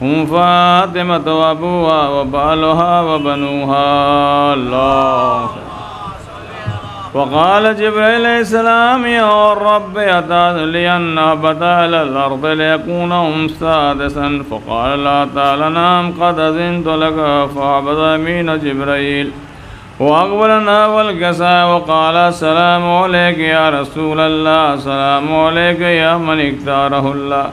हुम फ़ातिमतु व अबूहा व बालुहा व बनूहा। अल्लाह। वक़ाल जिब्रील अलैहिस्सलाम या रब्बि अतअज़लियन्ना बता अल-अर्द लियकून हुम सादिसन फ़क़ाल अल्लाह तआला नअम क़द अज़िनतु लक फ़अबद अमीन जिब्रील वअक़बलना वल-क़सा वक़ाल अस्सलामु अलैका या रसूल अल्लाह अस्सलामु अलैका या मन इख्तारहुल्लाह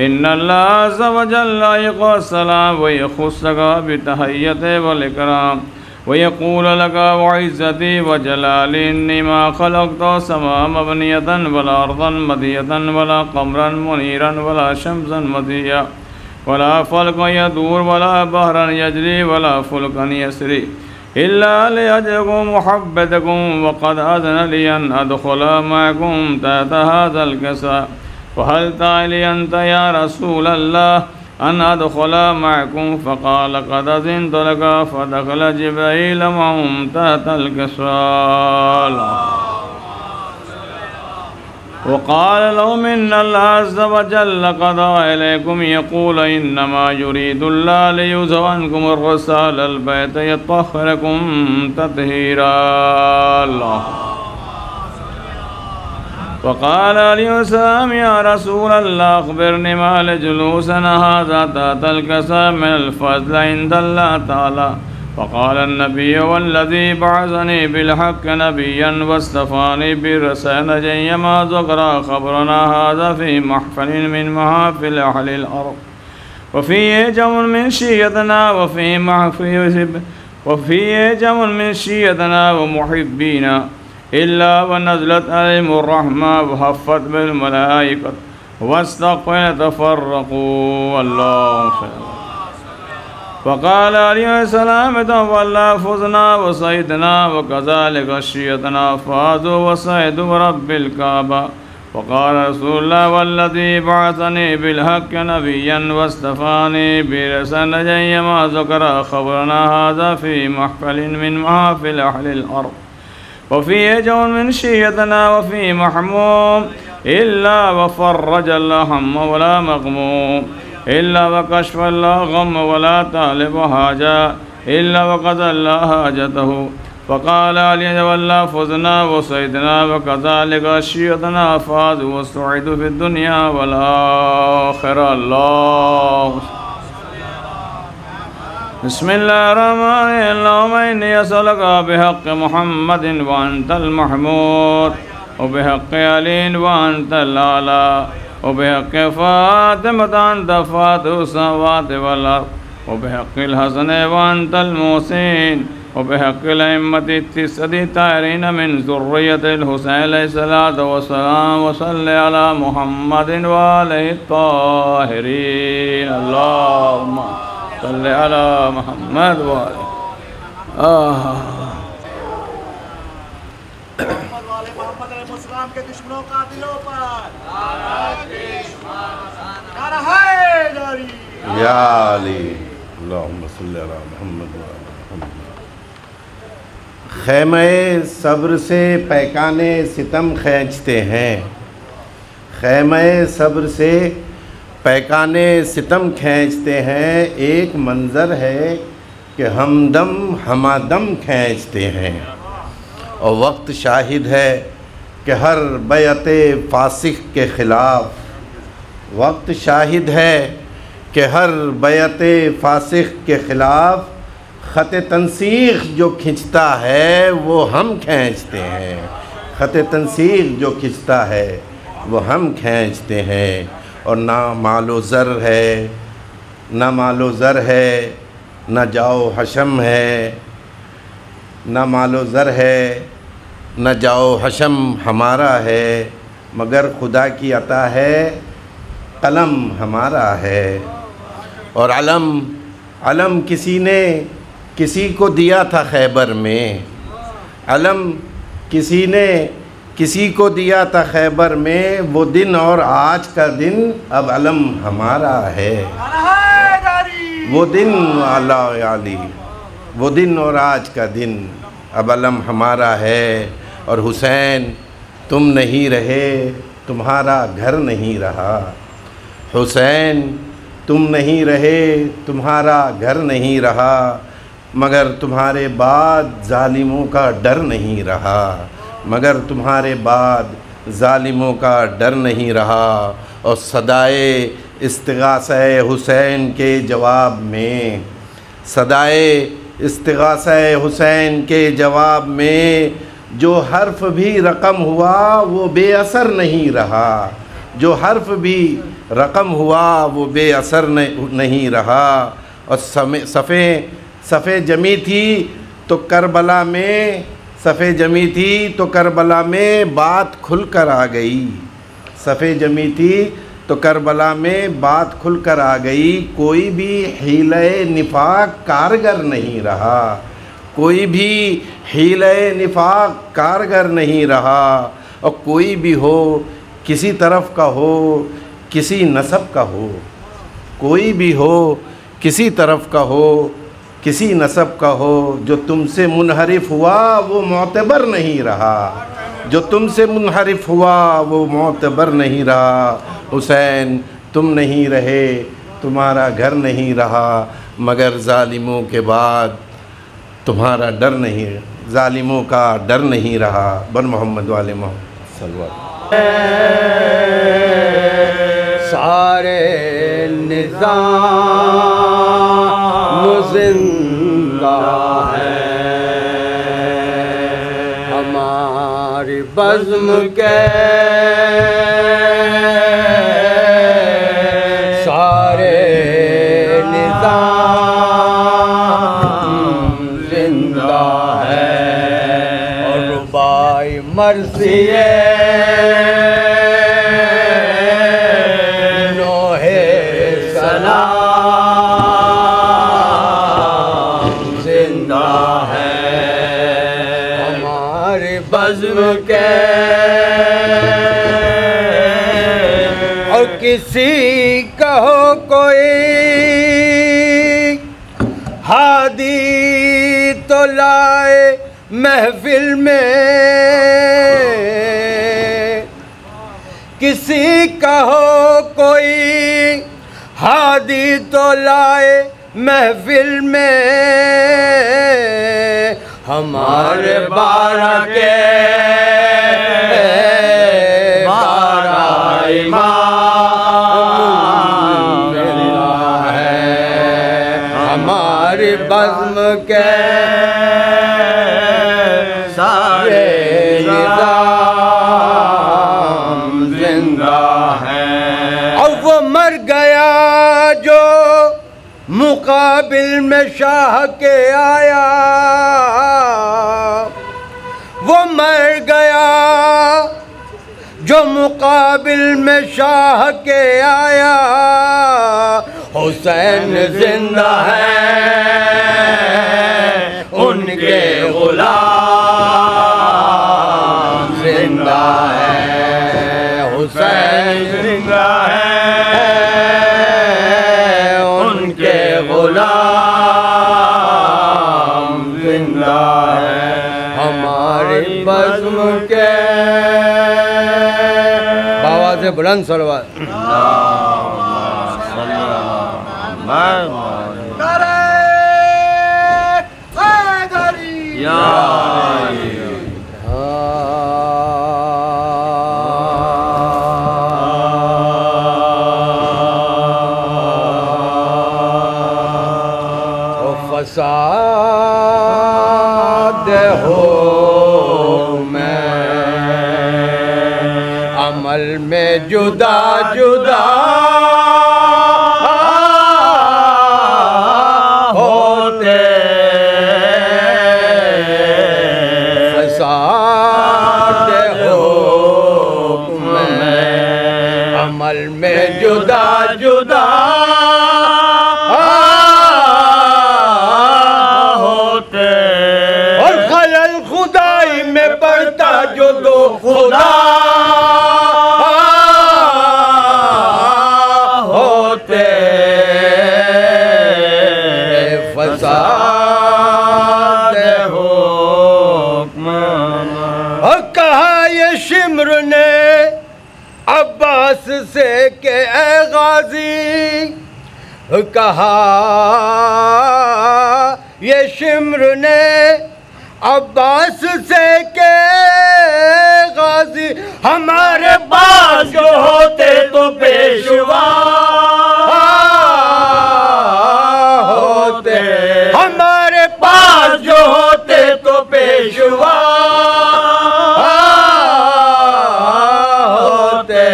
इन्नल्लाह अज़्ज़ व जल्ल यक़ुस्सलाम व यख़ुस्सका बितहिय्यति वल इकराम व यक़ूल लका व इज़्ज़ती व जलाली इन्नी मा ख़लक़तु समाअ मबनियतन वला अर्ज़न मदियतन वला क़मरन मुनीरन वला शम्सन मदिया वला फ़ल्क़न यदूर वला बहरन यजरी वला फ़ुल्कन यसरी इल्ला लिअजलकुम मुहब्बतकुम व क़द अज़न ली अन अदख़ुला मअकुम तहत हाज़ल कसा फ़हल ताइली अंत या रसूल अल्लाह अन अदख़ुला मअकुम फ़क़ाल क़द अज़िनतु लक फ़दख़ल जिब्रील मअहुम तहतल कसा। वक़ाल लहुम इन्नल्लाह अज़्ज़ व जल्ल क़दा इलैकुम यक़ूल इन्नमा युरीदुल्लाहु लियुज़हिबा अन्कुम अर्रिज्स अहलल बैत यतहहिरकुम तत्हीरा। वक़ाल अलैहिस्सलाम या रसूल अल्लाह अख़बिरनी मा जुलूसना हाज़ा तहतल कसा मिनल फ़ज़्ल इंदल्लाह तआला। फ़क़ाल अन्नबिय्यु वल्लज़ी बअसनी बिल-हक़्क़ि नबिय्यन वस्तफ़ानी बिरसालतिन मा ज़करा ख़बरना हाज़ा फ़ी महफ़िलिन मिन महाफ़िल अहलिल अर्ज़ व फ़ीहि जमउन मिन शिय्यतिना व फ़ीहि जमउन मिन शिय्यतिना व मुहिब्बीना इल्ला व नज़लत अलैहिमुर रहमा व हफ़्फ़त बिल मलाइकत वस्तग़फ़रन तफ़र्रक़ू। अल्लाहु फ़क़ाल अलैहिस्सलाम तवल्ला फ़ुज़ना व सइदना व कज़ालिका शिय्यतना फ़ाज़ू व सइदु रब्बिल काबा। फ़क़ाल रसूलुल्लाह वल्लज़ी बअसनी बिल-हक़्क़ि नबिय्यन वस्तफ़ानी बिरसालतिन मा ज़करा ख़बरना हाज़ा फ़ी महफ़िलिन मिन महाफ़िल अहलिल अर्ज़ व फ़ीहि जमउन मिन शिय्यतिना व फ़ी महमूम इल्ला व फ़र्रजल्लाहु हम्म वला मग़मूम इल्ला व कशफ़ल्लाहु ग़म्म वला तालिब हाजा इल्ला व क़ज़ल्लाहु हाजतहु। फ़क़ाल अलैहिस्सलाम फ़ुज़ना व सइदना व कज़ालिका शिय्यतना फ़ाज़ू व सुईदू फ़िद्दुनिया वल आख़िरह। अल्लाह। बिस्मिल्लाहिर्रहमानिर्रहीम अल्लाहुम्मा इन्नी असअलुका बिहक़्क़ि मुहम्मदिन व अंतल महमूद व बिहक़्क़ि अलीन व अंतल आला व बिहक़्क़ि फ़ातिमत अंत फ़ातिहुस समावाति वल अर्ज़ व बिहक़्क़िल हसन व अंतल मुहसिन व बिहक़्क़िल अइम्मति तिस्सति ताहिरीन मिन ज़ुर्रिय्यतिल हुसैन अलैहिस्सलातु वस्सलाम व सल्लि अला मुहम्मदिन व आलिहि ताहिरीन। अल्लाहुम्मा सल्लि अला मुहम्मद व आलिहि के दुश्मनों कातिलों पर नारा हैदरी या अली अल्लाहुम्मा सल्लि अला मुहम्मद व आलि मुहम्मद। ख़ैमे सब्र से पैकाने सितम खींचते हैं, ख़ैमे सब्र से पैकाने सितम खींचते हैं। एक मंज़र है कि हमदम हमादम खींचते हैं और वक्त शाहिद है कि हर बैअते फ़ासिक़ के ख़िलाफ़, वक्त शाहिद है कि हर बैअते फ़ासिक़ के ख़िलाफ़ ख़त तंसीख़ जो खिंचता है वो हम खींचते हैं। ख़त तंसीख़ जो खिंचता है वो हम खींचते हैं। और ना मालो ज़र है, ना मालो ज़र है, ना जाओ हशम है, ना मालो ज़र है, न जाओ हशम हमारा है, मगर खुदा की अता है कलम हमारा है। और अलम किसी ने किसी को दिया था खैबर में, अलम किसी ने किसी को दिया था खैबर में। वो दिन और आज का दिन अब अलम हमारा है। वो दिन अल्लाह अली, वो दिन और आज का दिन अब अलम हमारा है। और हुसैन तुम नहीं रहे, तुम्हारा घर नहीं रहा। हुसैन तुम नहीं रहे, तुम्हारा घर नहीं रहा, मगर तुम्हारे बाद ज़ालिमों का डर नहीं रहा, मगर तुम्हारे बाद ज़ालिमों का डर नहीं रहा। और सदाए इस्तिगासा हुसैन के जवाब में, सदाए इस्तिगासा हुसैन के जवाब में जो हर्फ भी रकम हुआ वो बेअसर नहीं रहा, जो हर्फ भी रकम हुआ वो बेअसर नहीं रहा। और सफ़े जमी थी तो करबला में, सफ़े जमी थी तो करबला में बात खुल कर आ गई, सफ़े जमी थी तो करबला में बात खुल कर आ गई। कोई भी हीले निफाक कारगर नहीं रहा, कोई भी हीले निफाक कारगर नहीं रहा। और कोई भी हो, किसी तरफ का हो, किसी नसब का हो, कोई भी हो, किसी तरफ का हो, किसी नसब का हो, जो तुमसे मुनहरिफ हुआ वो मोतबर नहीं रहा, जो तुमसे मुनहरिफ हुआ वो मोतबर नहीं रहा। हुसैन तुम नहीं रहे, तुम्हारा घर नहीं रहा, मगर ज़ालिमों के बाद तुम्हारा डर नहीं, ज़ालिमों का डर नहीं रहा। बन मोहम्मद वाले मोहम्मद सल्लल्लाहु सारे निज़ाम ज़िंदा है, हमारी बज़्म के सारे निज़ाम ज़िंदा है। और रुबाई मर्ज़िए के और किसी कहो कोई हादी तो लाए महफिल में, किसी कहो कोई हादी तो लाए महफिल में। हमारे बारह के बज़्म के सारे निज़ाम ज़िंदा है। और वो मर गया जो मुकाबिल में शाह के आया, वो मर गया जो मुकाबिल में शाह के आया। हुसैन जिंदा है, उनके गुलाम जिंदा है। हुसैन जिंदा है, उनके गुलाम जिंदा है। हमारी बज़्म के बाबा से बुलंद सलवात। फसाद हो मैं अमल में जुदा जुदा होते, फसाद हो मैं अमल में जुदा जुदा जो दो खुदा होते, फसाद हो। और कहा ये शिम्र ने अब्बास से के ए गाजी कहा ये शिम्र ने अब्बास से के गाजी हमारे पास जो होते तो पेशवा होते, हमारे पास जो होते तो पेशवा होते,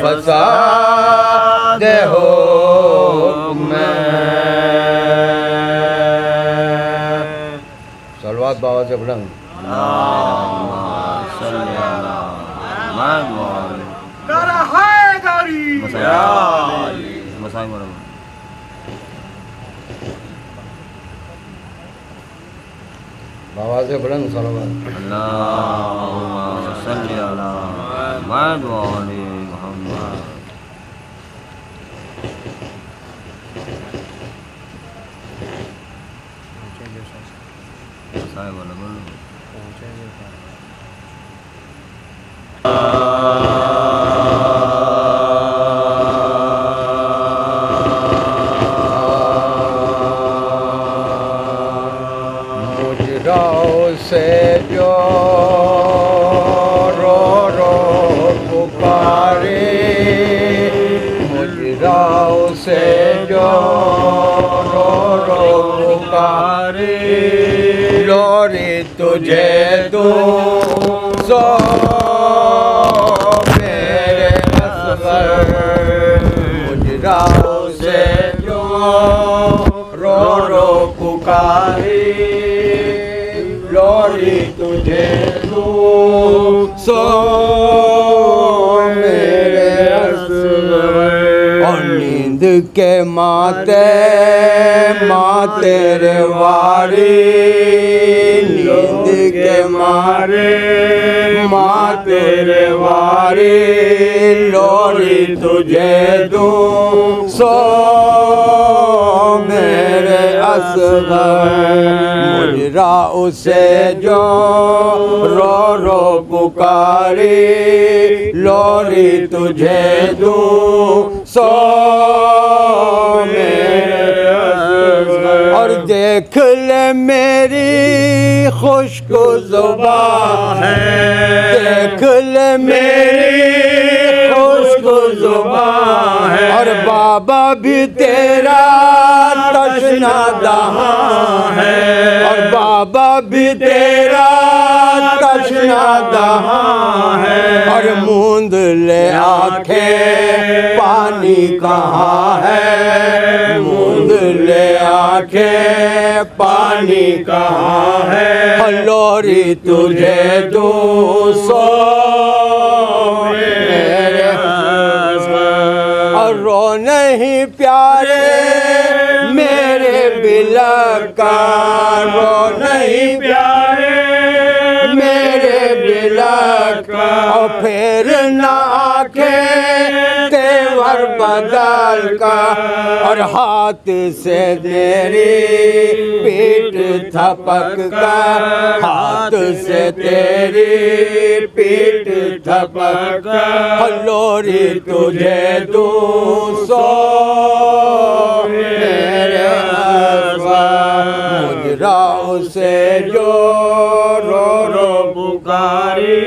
फसाद हो सलवात बाबा से बुलंद बाबा से बुलंद सलवात अल्लाहुम्मा सल्ली अला मुहम्मद व आले मुहम्मद। मुजराओं से जो रो रो पुकारे, मुजराओं से जो रो रो पुकारे, लोरी तुझे दूं सो मेरे असगर, मुजराओं से जो रो रो पुकारे, लोरी तुझे दूं सो मेरे असगर। और नींद के माते माँ तेरे वारी, नींद के मारे माँ तेरे वारी, लोरी तुझे दूं सो मेरे असगर। मुजरा उसे जो रो रो पुकारी, लोरी तुझे दूं सो मेरे असगर। और देख ले मेरी खुश्क ज़ुबान है, देख ले मेरी खुश्क ज़ुबान है, और बाबा भी तेरा तशना दहां है, और बाबा भी तेरा तशना दहां है। और मूंद ले आंखें पानी कहाँ है, मूंद ले आंखें पानी कहाँ है, लोरी तुझे दूं सो मेरे असगर। और रो नहीं प्यारे मेरे बिलका, रो नहीं प्यारे मेरे बिलका, और फिर ना आंखें तेवर बदल का, और हाथ से तेरी पीठ थपक का, हाथ से तेरी पीठ थपक का, लोरी तुझे दूं सो मेरे असगर। मुजराओं से जो रो रो पुकारी,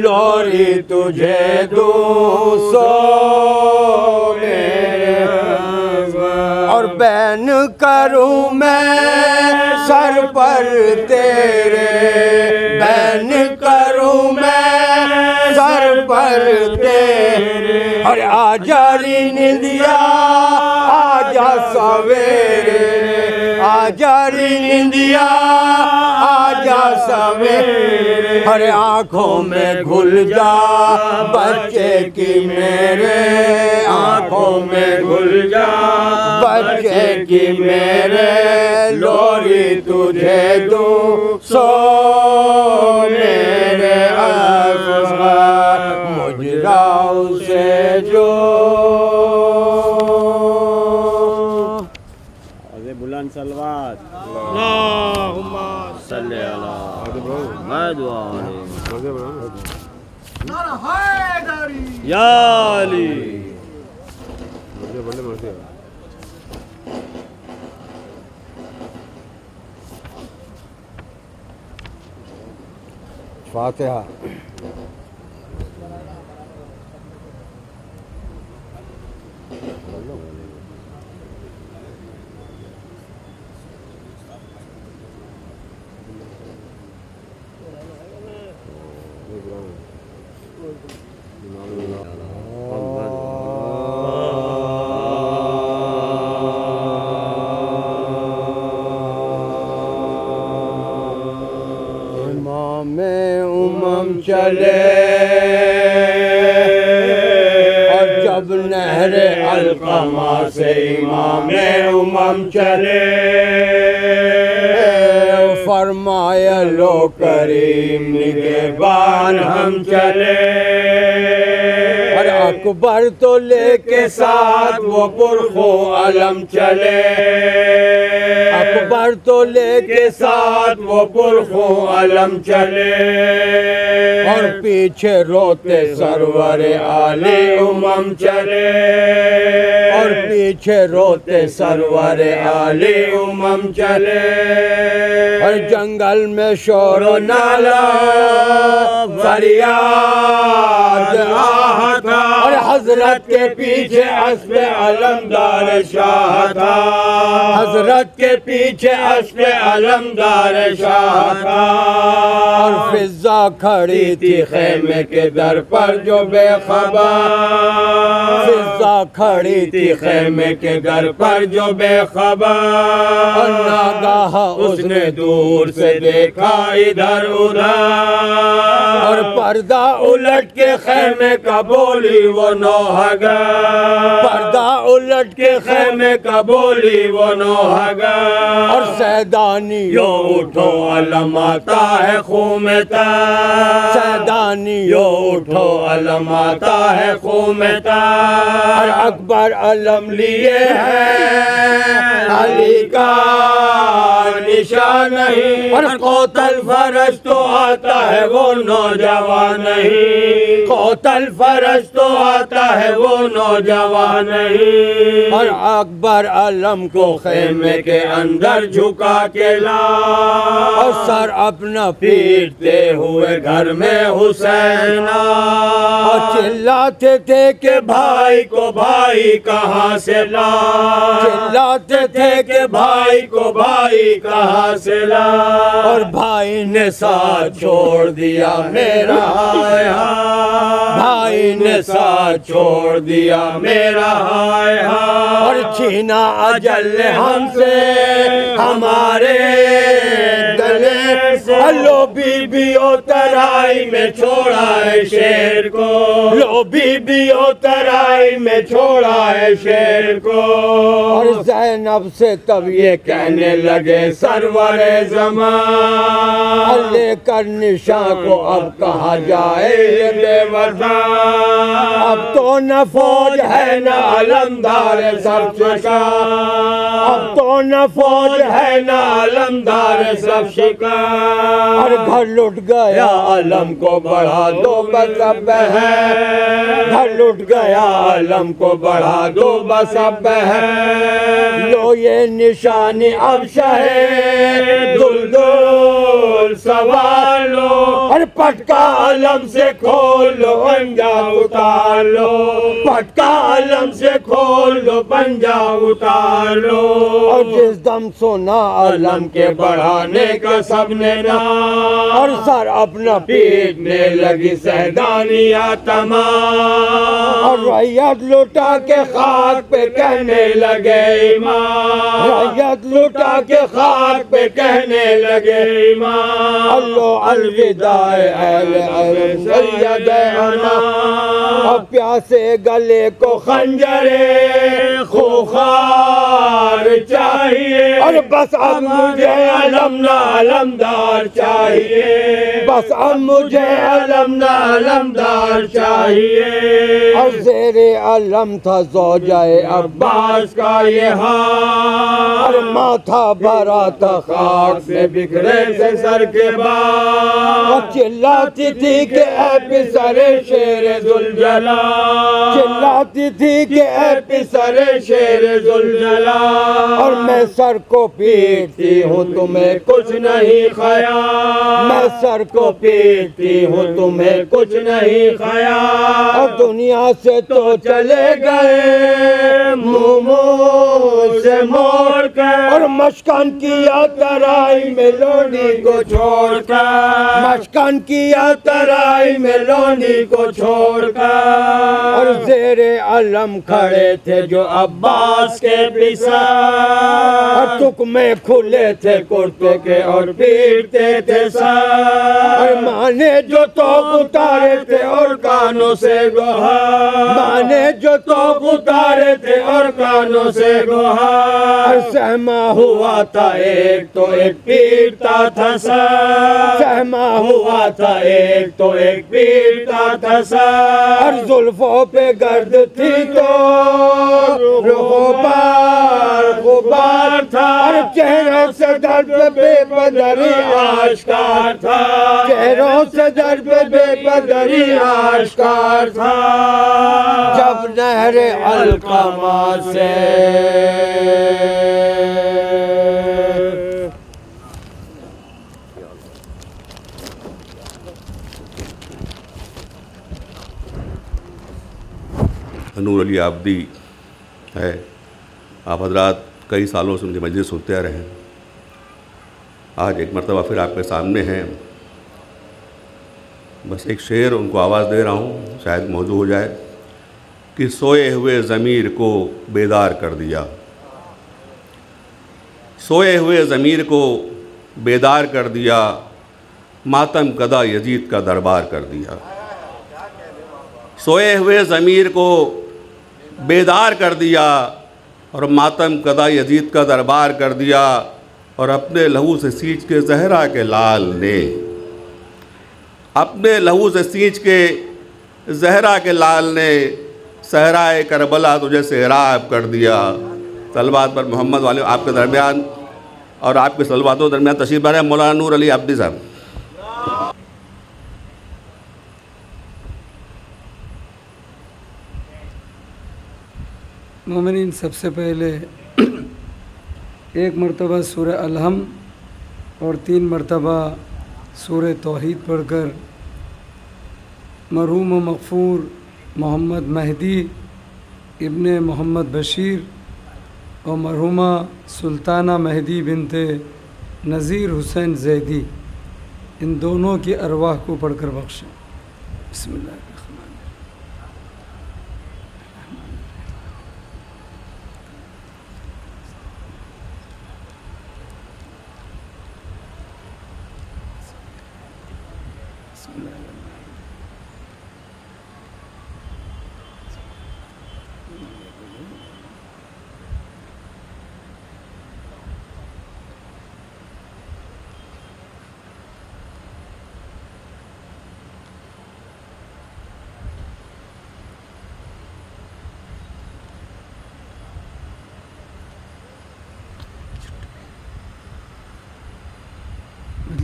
लोरी तुझे दूं सो मेरे असगर। और बैन करूं मैं सर पर तेरे, बैन करूं मैं सर पर तेरे, और आजारी निंदिया आजा सवेरे, आजारी निंदिया आजा सवेरे, हर आँखों में घुल जा बच्चे की मेरे, आँखों में घुल जा बच्चे की मेरे, लोरी तुझे दूं सो मेरे असगर। मुजराओं से जो बुलंद सलवात सल्ले अला मुहम्मद व आले नारा हैदरी या अली। फातिहा। चले और जब नहरे अलकमा से इमामे उमम चले, फरमाया लो करीम निगहबान हम चले। और अकबर तो लेके साथ वो पुरखो अलम चले, अकबर तो लेके साथ वो पुरखो अलम चले। और पीछे रोते सरवर आले उमम चले, और पीछे रोते सरवर आले उमम चले। और जंगल में शोर नाला फरियाद आहा था, और हजरत के पीछे अस्बे अलमदार शाह था, हजरत के पीछे अस्बे अलमदार शाह था। और फिजा खड़ी थी खेमे के दर पर जो बेखबर, फिजा खड़ी थी खेमे के दर पर जो बेखबर। और नागाह उसने दूर से देखा इधर उधर, और पर्दा उलट के खेमे का बोली वो नौहगा, पर्दा उलट के खेमे का बोली वो नौहगा। और सैदानी यो उठो अलम आता है खूमता, सैदानी यो उठो अलम आता है खूमता। और अकबर अलम लिए है अली का निशान नहीं, और कोतल फरज तो आता है वो नौजवान नहीं, कोतल फरज तो आता है वो नौजवान नहीं। और अकबर अलम को खेमे के अंदर झुका के ला, और सर अपना पीटते हुए घर में हुसैना। और चिल्लाते थे कि भाई को भाई कहाँ से ला, चिल्लाते थे कि भाई को भाई कहाँ से ला। और भाई ने साथ छोड़ दिया मेरा हाय हाय, भाई ने साथ छोड़ दिया मेरा हाय हाय। और छीना अजल हमसे हमारे गले से, लो बीबी तराई में छोड़ा है शेर को, लो बीबी तराई में छोड़ा है शेर को। और ज़ैनब से तब ये कहने लगे सरवरे ज़मान, लेकर निशान को अब कहा जाए ये बेवफा। अब तो न फौज है न अलमदार सब शिका, अब तो न फौज है न अलमदार सब शिका। और घर लुट गया अलम को बढ़ा दो बस अब है, घर लुट गया अलम को बढ़ा दो बस अब है। लो ये निशानी अब शहे दुलदुल सवार लो, और पटका अलम से खोल लो पंजा उतार लो, पटका अलम से खोल लो पंजा उतार लो। और जिस दम सुना अलम के बढ़ाने का सबने नाम, और सर अपना पीटने लगी सहदानिया तमाम। और रैयत लुटा के खाक पे कहने लगे इमाम, रैयत लुटा के खाक पे कहने लगे इमाम। अल्लाह अलविदाए सैयद अना, और प्यासे गले को खंजरे खुखार चाहिए। और बस अब मुझे अलम ना अलमदार चाहिए, बस अब मुझे अलम ना अलमदार चाहिए। और ज़ेरे अलम था ज़ौजाए अब्बास का ये हाल, और माथा भरा था खाक से बिखरे से सर के बाद चिल्लाती थी कि ऐ पिसरे शेर जुलजला, चिल्लाती थी कि ऐ पिसरे शेर जुलजला, और मैं सर को पीटती हूँ तुम्हें कुछ नहीं ख्याल, मैं सर को पीटती हूँ तुम्हें कुछ नहीं ख्याल, और दुनिया से तो चले गए मुंह से मोड़ कर, और मशकान किया तराई में लोनी को छोड़कर, मशकान किया तराई में लोनी को छोड़कर, और ज़ेरे अलम खड़े थे जो अब्बास के पिसा, और तुकमे खुले थे कुर्ते के और पीटते थे सर, और माने जो तो उतारे थे और कानों से गोहा, माने जो तो उतारे थे और कानों से गोहा, और सहमा हुआ था एक तो एक पीटता था सर, सहमा हुआ था एक तो एक पीटता था सर, और जुल्फों पे गर्द थी तो गुबार था, और चेहरों से दर्द बेपदरी आश्कार था, चेहरों से दर्द बेपदरी आश्कार था, जब नहरे अलकमा से नूर अली आबदी है, आप हजरात कई सालों से उनकी मजलिस सुनते आ रहे हैं। आज एक मरतबा फिर आपके सामने हैं, बस एक शेर उनको आवाज़ दे रहा हूँ, शायद मौजू हो जाए कि सोए हुए ज़मीर को बेदार कर दिया, सोए हुए ज़मीर को बेदार कर दिया, मातम कदा यजीद का दरबार कर दिया, सोए हुए ज़मीर को बेदार कर दिया और मातम कदा यजीद का दरबार कर दिया, और अपने लहू से सींच के ज़हरा के लाल ने, अपने लहू से सींच के ज़हरा के लाल ने सहराए करबला तुझे सेहराब कर दिया। सलवात पर मोहम्मद वाले आपके दरमियान और आपके सलवातों दरमियान तशरीफ़ लाए मौलाना नूर अली आबदी साहब। मोमिनीन, सबसे पहले एक मरतबा सूरह अलहम और 3 मरतबा सूरह तौहीद पढ़कर मरहूम व मग़फ़ूर मोहम्मद महदी इब्ने मोहम्मद बशीर और मरहूमा सुल्ताना महदी बिनते नज़ीर हुसैन ज़ैदी, इन दोनों की अरवाह को पढ़कर बख्शें। बिस्मिल्लाह।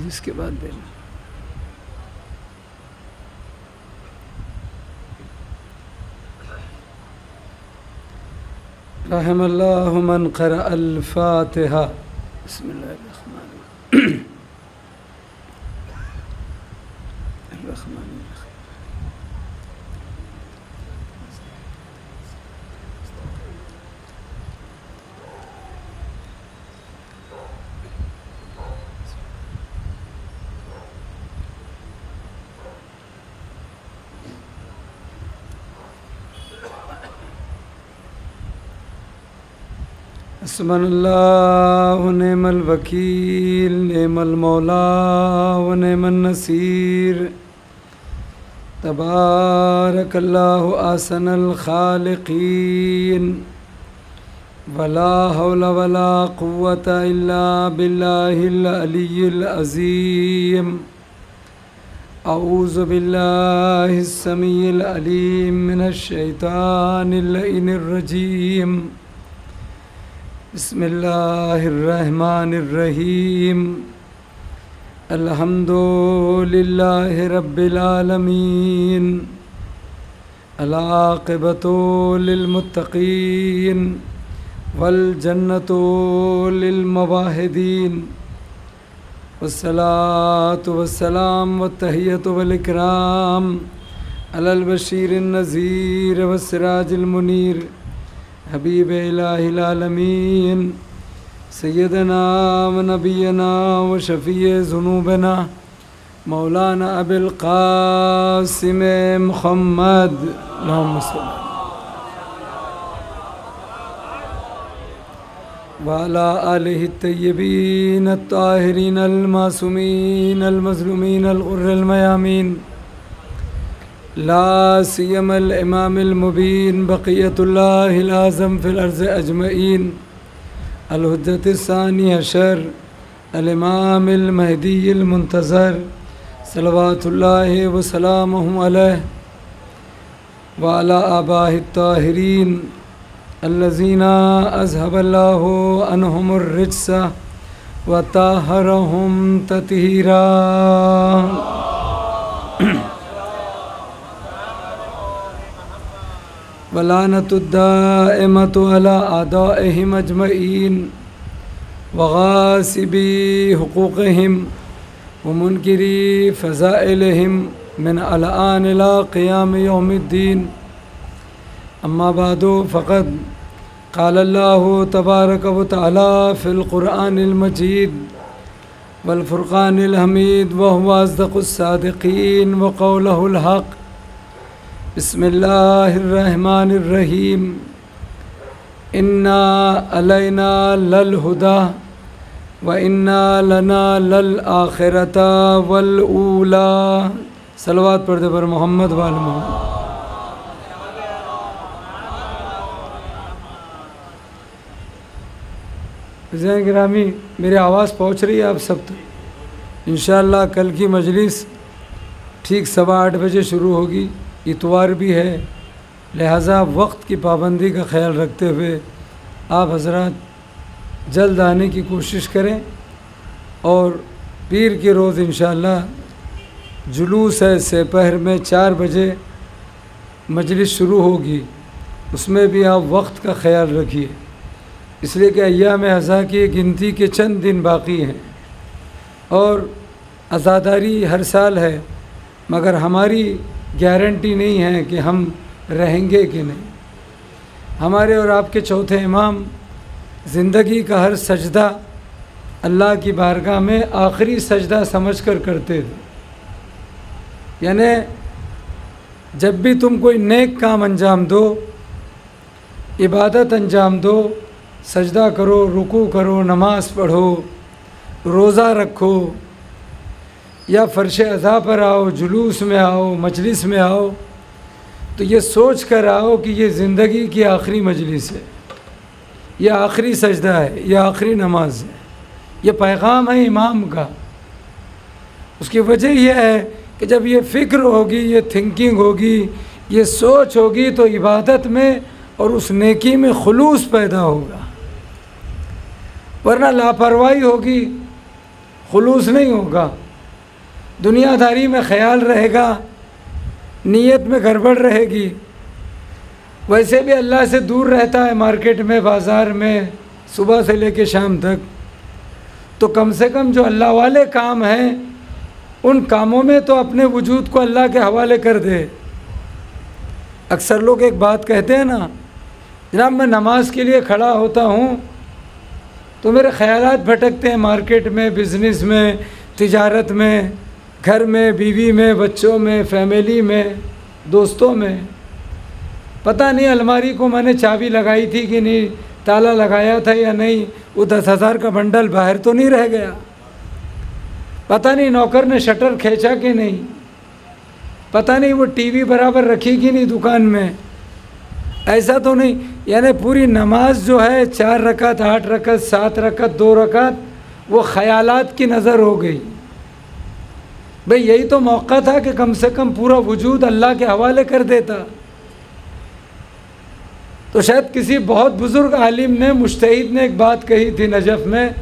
इसके बाद देना। रहमल्लाहु मन क़रा अल-फ़ातिहा। बिस्मिल्लाहिर्रहमानिर्रहीम। हस्बुनल्लाहु निअमल वकील निअमल मौला व निअमन नसीर। तबारकल्लाहु ahsanul खालिकीन। वला हौला वला कुव्वता इल्ला बिल्लाहिल अलिय्यिल अज़ीम। अऊज़ु बिल्लाहिस समीइल अलीम मिनश शैतानिर लईनिर रजीम। बिस्मिल्लाहिर्रहमानिर्रहीम। अल्हम्दुलिल्लाहि रब्बिल आलमीन अल-आक़िबतु लिल-मुत्तक़ीन वल जन्नतु लिल-मुवाहिदीन वस्सलातु वस्सलाम वत्तहियतु वल इकराम अलल बशीरिन नज़ीर वस्सिराजिल मुनीर हबीब इलाहिल आलमीन सय्यदना व नबियना व शफ़ीए ज़ुनूबना मौलाना अबिल क़ासिम मुहम्मद अल्लाहुम्मा सल्लि वाला आलिहि तय्यबीन अत्ताहिरीन अल-मासूमीन अल-मज़लूमीन अल-ग़ुर्रिल मयामीन ला सियमल इमामिल मुबीन बक़ियतुल्लाहिल आज़म फ़िल अर्ज़ि अजमईन अल-हुज्जतिस सानी अशर अल-इमामिल महदीइल मुंतज़र सलवातुल्लाहि व सलामुहु अलैहि व अला आबाहित ताहिरीन अल्लज़ीना अज़हबल्लाहु अन्हुमुर रिज्स व ताहरहुम तत्हीरा। वलानतुद्दाइमतु अला आदाइहिम अजमईन व गासिबी हुकूक़िहिम व मुनकिरी फ़ज़ाइलिहिम मिन अलआन इला क़ियाम यौमिद्दीन। अम्मा बादु फ़क़द क़ाल अल्लाहु तबारक व तआला फ़िल क़ुरआनिल मजीद वल फ़ुरक़ानिल हमीद व हुवा अस्दक़ुस सादिक़ीन व क़ौलुहुल हक़। बिस्मिल्लाहिर्रहमानिर्रहीम इन्ना अलैना लल हुदा व इन्ना लना लल आखिरता वल ऊला। सलवात पढ़ते पर मोहम्मद वाल मोहम्मद। ज़ैन गिरामी, मेरी आवाज़ पहुँच रही है आप सब तक? इंशाअल्लाह कल की मजलिस ठीक 8:15 बजे शुरू होगी। इतवार भी है, लिहाजा वक्त की पाबंदी का ख्याल रखते हुए आप हजरात जल्द आने की कोशिश करें। और पीर के रोज़ इंशाअल्लाह जुलूस है, सेपहर में 4 बजे मजलिस शुरू होगी, उसमें भी आप वक्त का ख्याल रखिए, इसलिए कि अय्याम अज़ा की गिनती के चंद दिन बाकी हैं और अज़ादारी हर साल है, मगर हमारी गारंटी नहीं है कि हम रहेंगे कि नहीं। हमारे और आपके चौथे इमाम ज़िंदगी का हर सजदा अल्लाह की बारगाह में आखिरी सजदा समझकर करते थे। यानी जब भी तुम कोई नेक काम अंजाम दो, इबादत अंजाम दो, सजदा करो, रुकू करो, नमाज़ पढ़ो, रोज़ा रखो या फ़र्श अज़ा पर आओ, जुलूस में आओ, मजलिस में आओ, तो ये सोच कर आओ कि ये ज़िंदगी की आखिरी मजलिस है, ये आखिरी सजदा है, ये आखिरी नमाज है, ये पैगाम है इमाम का। उसकी वजह यह है कि जब ये फ़िक्र होगी, ये थिंकिंग होगी, ये सोच होगी, तो इबादत में और उस नेकी में खुलूस पैदा होगा। वरना लापरवाही होगी, खुलूस नहीं होगा, दुनियादारी में ख्याल रहेगा, नीयत में गड़बड़ रहेगी। वैसे भी अल्लाह से दूर रहता है मार्केट में, बाज़ार में, सुबह से लेकर शाम तक, तो कम से कम जो अल्लाह वाले काम हैं उन कामों में तो अपने वजूद को अल्लाह के हवाले कर दे। अक्सर लोग एक बात कहते हैं ना, जनाब मैं नमाज के लिए खड़ा होता हूँ तो मेरे ख़यालात भटकते हैं मार्केट में, बिज़नेस में, तिजारत में, घर में, बीवी में, बच्चों में, फैमिली में, दोस्तों में। पता नहीं अलमारी को मैंने चाबी लगाई थी कि नहीं, ताला लगाया था या नहीं, वो 10,000 का बंडल बाहर तो नहीं रह गया, पता नहीं नौकर ने शटर खींचा कि नहीं, पता नहीं वो टीवी बराबर रखी कि नहीं दुकान में, ऐसा तो नहीं। यानी पूरी नमाज जो है 4 रकात, 8 रकात, 7 रकात, 2 रकात, वो ख़यालात की नज़र हो गई। भाई यही तो मौका था कि कम से कम पूरा वजूद अल्लाह के हवाले कर देता। तो शायद किसी बहुत बुज़ुर्ग आलिम ने, मुज्तहिद ने एक बात कही थी नजफ़ में,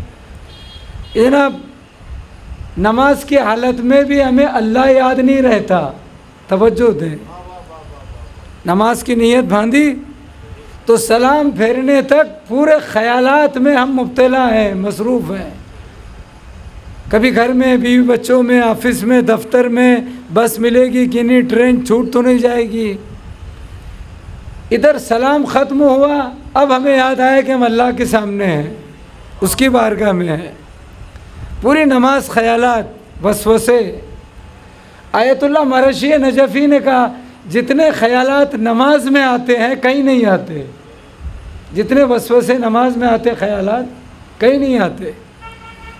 जनाब नमाज की हालत में भी हमें अल्लाह याद नहीं रहता। तवज्जो दें, नमाज की नीयत बांधी तो सलाम फेरने तक पूरे ख्यालात में हम मुब्तला हैं, मसरूफ़ हैं। कभी घर में, बीवी बच्चों में, ऑफिस में, दफ्तर में, बस मिलेगी कि नहीं, ट्रेन छूट तो नहीं जाएगी। इधर सलाम ख़त्म हुआ, अब हमें याद आया कि हम अल्लाह के सामने हैं, उसकी बारगाह में हैं। पूरी नमाज ख्यालात, वसवसे। आयतुल्लाह मरशी नजफ़ी ने कहा जितने ख्यालात नमाज में आते हैं कहीं नहीं आते, जितने वसवसे नमाज में आते ख्यालात कहीं नहीं आते।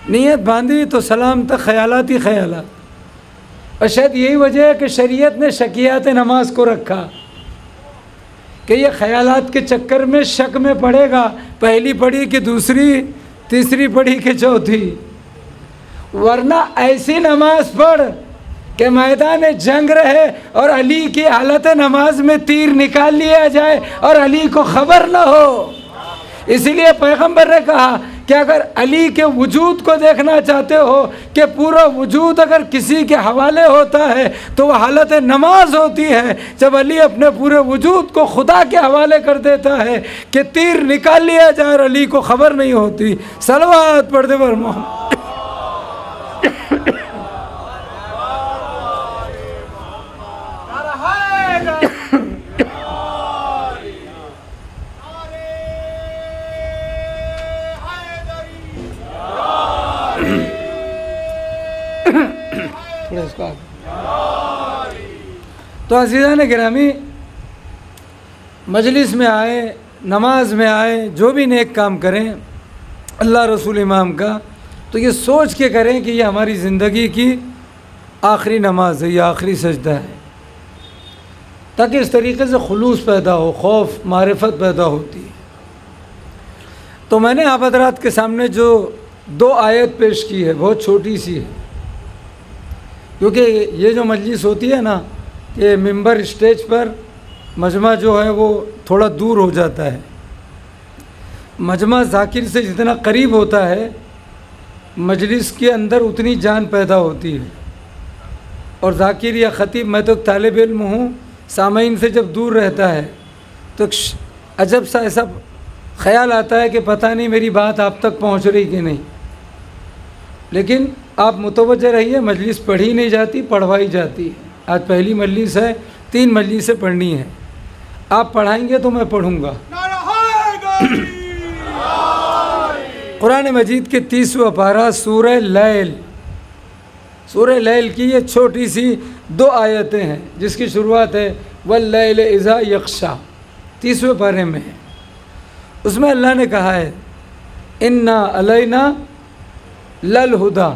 नीयत बांधी तो सलाम तक ख्यालात ही ख्यालात। और शायद यही वजह है कि शरीयत ने शकियात नमाज को रखा कि ये ख्यालात के चक्कर में शक में पड़ेगा, पहली पढ़ी कि दूसरी, तीसरी पढ़ी कि चौथी। वरना ऐसी नमाज पढ़ कि मैदान जंग रहे और अली की हालत नमाज में तीर निकाल लिया जाए और अली को खबर न हो। इसीलिए पैगंबर ने कहा कि अगर अली के वजूद को देखना चाहते हो कि पूरा वजूद अगर किसी के हवाले होता है तो वह हालत नमाज होती है, जब अली अपने पूरे वजूद को खुदा के हवाले कर देता है कि तीर निकाल लिया जाए और अली को खबर नहीं होती। सलवात पढ़ दे बर मोहम्मद। तो अज़ीज़ान गिरामी, मजलिस में आए, नमाज में आए, जो भी नेक काम करें अल्लाह रसूल इमाम का, तो ये सोच के करें कि ये हमारी ज़िंदगी की आखिरी नमाज है, ये आखिरी सजदा है, ताकि इस तरीके से खुलूस पैदा हो, खौफ मारिफत पैदा होती है। तो मैंने आप हज़रात के सामने जो 2 आयत पेश की है, बहुत छोटी सी है, क्योंकि ये जो मजलिस होती है ना, ये मिंबर स्टेज पर मजमा जो है वो थोड़ा दूर हो जाता है। मजमा ज़ाकिर से जितना करीब होता है, मजलिस के अंदर उतनी जान पैदा होती है। और ज़ाकिर या ख़तीब, मैं तो तालिब इल्म हूँ, सामईन से जब दूर रहता है तो अजब सा ऐसा ख्याल आता है कि पता नहीं मेरी बात आप तक पहुँच रही कि नहीं। लेकिन आप मुतवज्जह रहिए, मजलिस पढ़ी नहीं जाती, पढ़वाई जाती है। आज पहली मजलिस है, 3 मजलिसें पढ़नी है। आप पढ़ाएंगे तो मैं पढ़ूँगा। कुरान मजीद के 30वां पारा सूरह लैल, सूरह लैल की ये छोटी सी 2 आयतें हैं, जिसकी शुरुआत है वल्लैल इज़ा यग़शा, 30वें पारे में है। उसमें अल्लाह ने कहा है इन्ना अलैना लल हुदा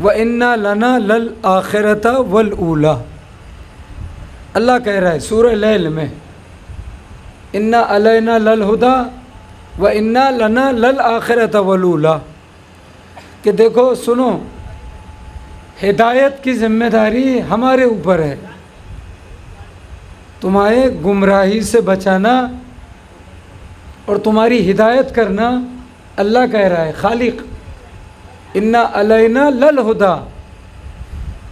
व इन्ना लना लल आखिरता वल ऊला। अल्लाह कह रहा है सूरह लैल में, इन्ना अलैना लल हुदा व इन्ना लना लल आखिरता वल ऊला, कि देखो सुनो, हिदायत की ज़िम्मेदारी हमारे ऊपर है, तुम्हारे गुमराही से बचाना और तुम्हारी हिदायत करना अल्लाह कह रहा है, खालिक। इन्ना अलैना लल हुदा,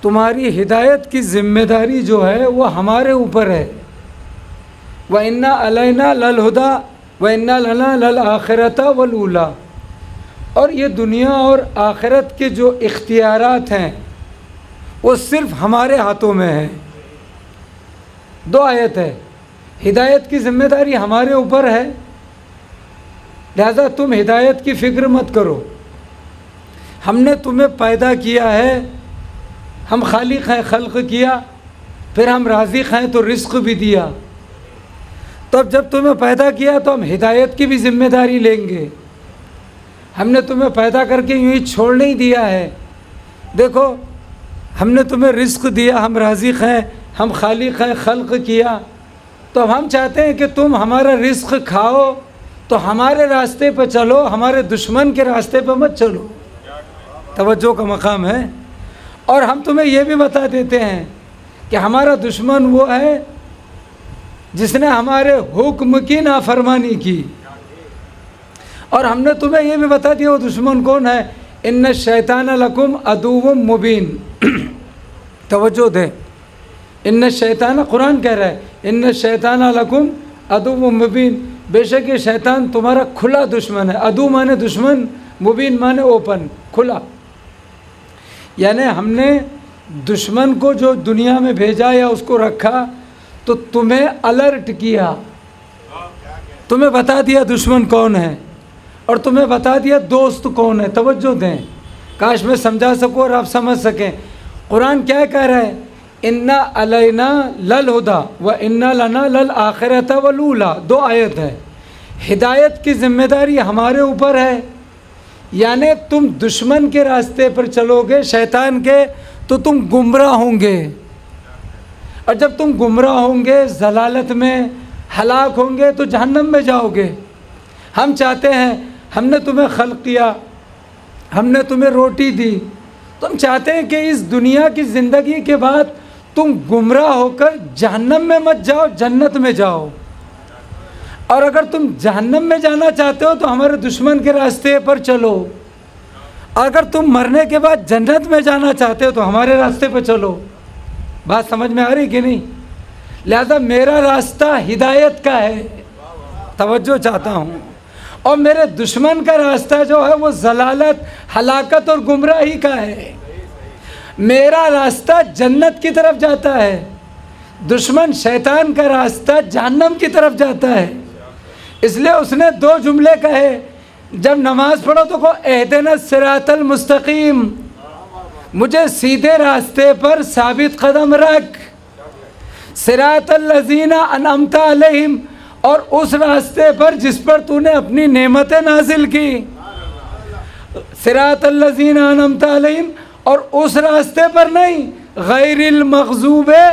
तुम्हारी हिदायत की ज़िम्मेदारी जो है वो हमारे ऊपर है। व इन्ना अलैना लल हुदा व इन्ना लना लल आखिरता वल ऊला, और ये दुनिया और आखिरत के जो इख्तियारात हैं वो सिर्फ़ हमारे हाथों में है। 2 आयत है, हिदायत की ज़िम्मेदारी हमारे ऊपर है, लिहाजा तुम हिदायत की फ़िक्र मत करो। हमने तुम्हें पैदा किया है, हम खालिक हैं, खल्क़ किया, फिर हम राज़िक़ हैं तो रिज़्क़ भी दिया। तो अब जब तुम्हें पैदा किया तो हम हिदायत की भी ज़िम्मेदारी लेंगे। हमने तुम्हें पैदा करके यूँ ही छोड़ नहीं दिया है। देखो, हमने तुम्हें रिज़्क़ दिया, हम राज़िक़ हैं, हम खालिक हैं, खल्क़ किया, तो अब हम चाहते हैं कि तुम हमारा रिज़्क़ खाओ, तो हमारे रास्ते पर चलो, हमारे दुश्मन के रास्ते पर मत चलो। तवज्जो का मकाम है। और हम तुम्हें यह भी बता देते हैं कि हमारा दुश्मन वो है जिसने हमारे हुक्म की नाफरमानी की, और हमने तुम्हें यह भी बता दिया वो दुश्मन कौन है, इन्न शैतान लकुम अदुव्वुम मुबीन। तवज्जो दें, इन्न शैतान, कुरान कह रहा है इन्न शैतान लकुम अदुव्वुम मुबीन, बेशक ये शैतान तुम्हारा खुला दुश्मन है। अदु माने दुश्मन, मुबीन माने ओपन, खुला। यानी हमने दुश्मन को जो दुनिया में भेजा या उसको रखा तो तुम्हें अलर्ट किया, तुम्हें बता दिया दुश्मन कौन है और तुम्हें बता दिया दोस्त कौन है। तवज्जो दें, काश मैं समझा सकूँ और आप समझ सकें। कुरान क्या कह रहा है? इन्ना अलैना लल हुदा व इन्ना लना लल आखिरत वल ऊला। दो आयत है। हिदायत की जिम्मेदारी हमारे ऊपर है, यानी तुम दुश्मन के रास्ते पर चलोगे, शैतान के, तो तुम गुमराह होंगे, और जब तुम गुमराह होंगे, जलालत में हलाक होंगे, तो जहन्नम में जाओगे। हम चाहते हैं, हमने तुम्हें खल्क किया, हमने तुम्हें रोटी दी, तो हम चाहते हैं कि इस दुनिया की ज़िंदगी के बाद तुम गुमराह होकर जहन्नम में मत जाओ, जन्नत में जाओ। और अगर तुम जहन्नम में जाना चाहते हो तो हमारे दुश्मन के रास्ते पर चलो। अगर तुम मरने के बाद जन्नत में जाना चाहते हो तो हमारे रास्ते पर चलो। बात समझ में आ रही कि नहीं? लिहाजा मेरा रास्ता हिदायत का है, तवज्जो चाहता हूँ, और मेरे दुश्मन का रास्ता जो है वो जलालत, हलाकत और गुमराही का है। मेरा रास्ता जन्नत की तरफ जाता है, दुश्मन शैतान का रास्ता जहन्नम की तरफ जाता है। इसलिए उसने दो जुमले कहे, जब नमाज पढ़ो तो को एहदिना सिरातल मुस्तकीम, मुझे सीधे रास्ते पर साबित कदम रख, सिरातल लजीना अनअमता अलैहिम, और उस रास्ते पर जिस पर तूने अपनी नेमतें नाजिल की, सिरातल लजीना अनअमता अलैहिम, और उस रास्ते पर नहीं, गैरिल मग़ज़ूबे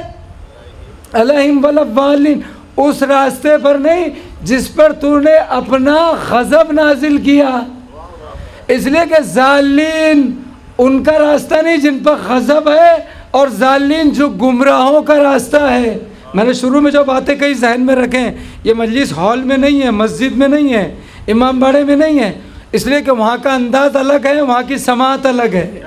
अलैहिम वलद्दालिन, उस रास्ते पर नहीं जिस पर तूने अपना गज़ब नाजिल किया। इसलिए कि जालिन उनका रास्ता नहीं जिन पर गज़ब है, और जालिन जो गुमराहों का रास्ता है। मैंने शुरू में जो बातें कही जहन में रखें, ये मजलिस हॉल में नहीं है, मस्जिद में नहीं है, इमाम बाड़े में नहीं है, इसलिए कि वहाँ का अंदाज़ अलग है, वहाँ की समात अलग है।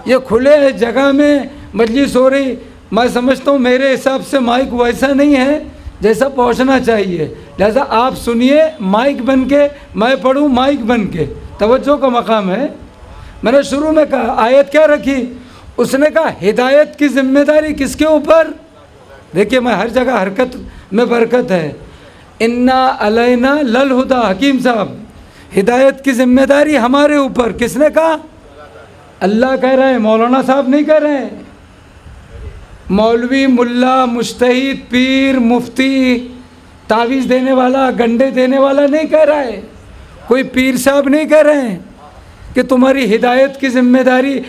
ये खुले जगह में मजलिस हो रही, मैं समझता हूँ मेरे हिसाब से माइक वैसा नहीं है जैसा पहुँचना चाहिए। लिहाजा आप सुनिए माइक बन के, मैं पढ़ूँ माइक बन के, तवज्जो का मकाम है। मैंने शुरू में कहा आयत क्या रखी, उसने कहा हिदायत की जिम्मेदारी किसके ऊपर? देखिए मैं हर जगह हरकत में बरकत है। इन्ना अलैना लल हुदा, हकीम साहब, हिदायत की जिम्मेदारी हमारे ऊपर। किसने कहा? अल्लाह कह रहे हैं, मौलाना साहब नहीं कह रहे हैं। मौलवी, मुल्ला, मुज्तहिद, पीर, मुफ्ती, तावीज़ देने वाला, गंडे देने वाला नहीं कह रहा है, कोई पीर साहब नहीं कह रहे हैं कि तुम्हारी हिदायत की जिम्मेदारी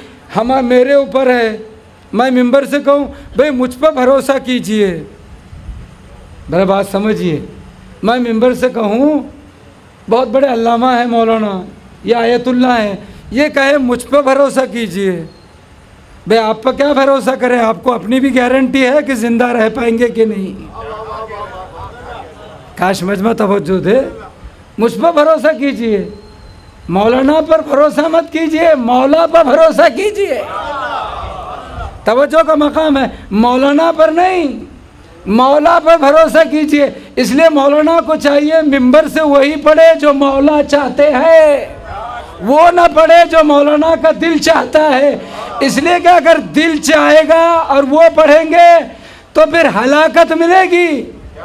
मेरे ऊपर है। मैं मिंबर से कहूँ भाई मुझ पर भरोसा कीजिए, मेरा बात समझिए, मैं मिंबर से कहूँ बहुत बड़े अल्लामा है मौलाना या आयतुल्लाह है, ये कहे मुझ पर भरोसा कीजिए, भाई आप पर क्या भरोसा करें? आपको अपनी भी गारंटी है कि ज़िंदा रह पाएंगे कि नहीं? काश मजमा तवज्जो दे, मुझ पर भरोसा कीजिए, मौलाना पर भरोसा मत कीजिए, मौला पर भरोसा कीजिए। तवज्जो का मकाम है, मौलाना पर नहीं, मौला पर भरोसा कीजिए। इसलिए मौलाना को चाहिए मिंबर से वही पढ़े जो मौला चाहते हैं, वो ना पढ़े जो मौलाना का दिल चाहता है। इसलिए कि अगर दिल चाहेगा और वो पढ़ेंगे तो फिर हलाकत मिलेगी।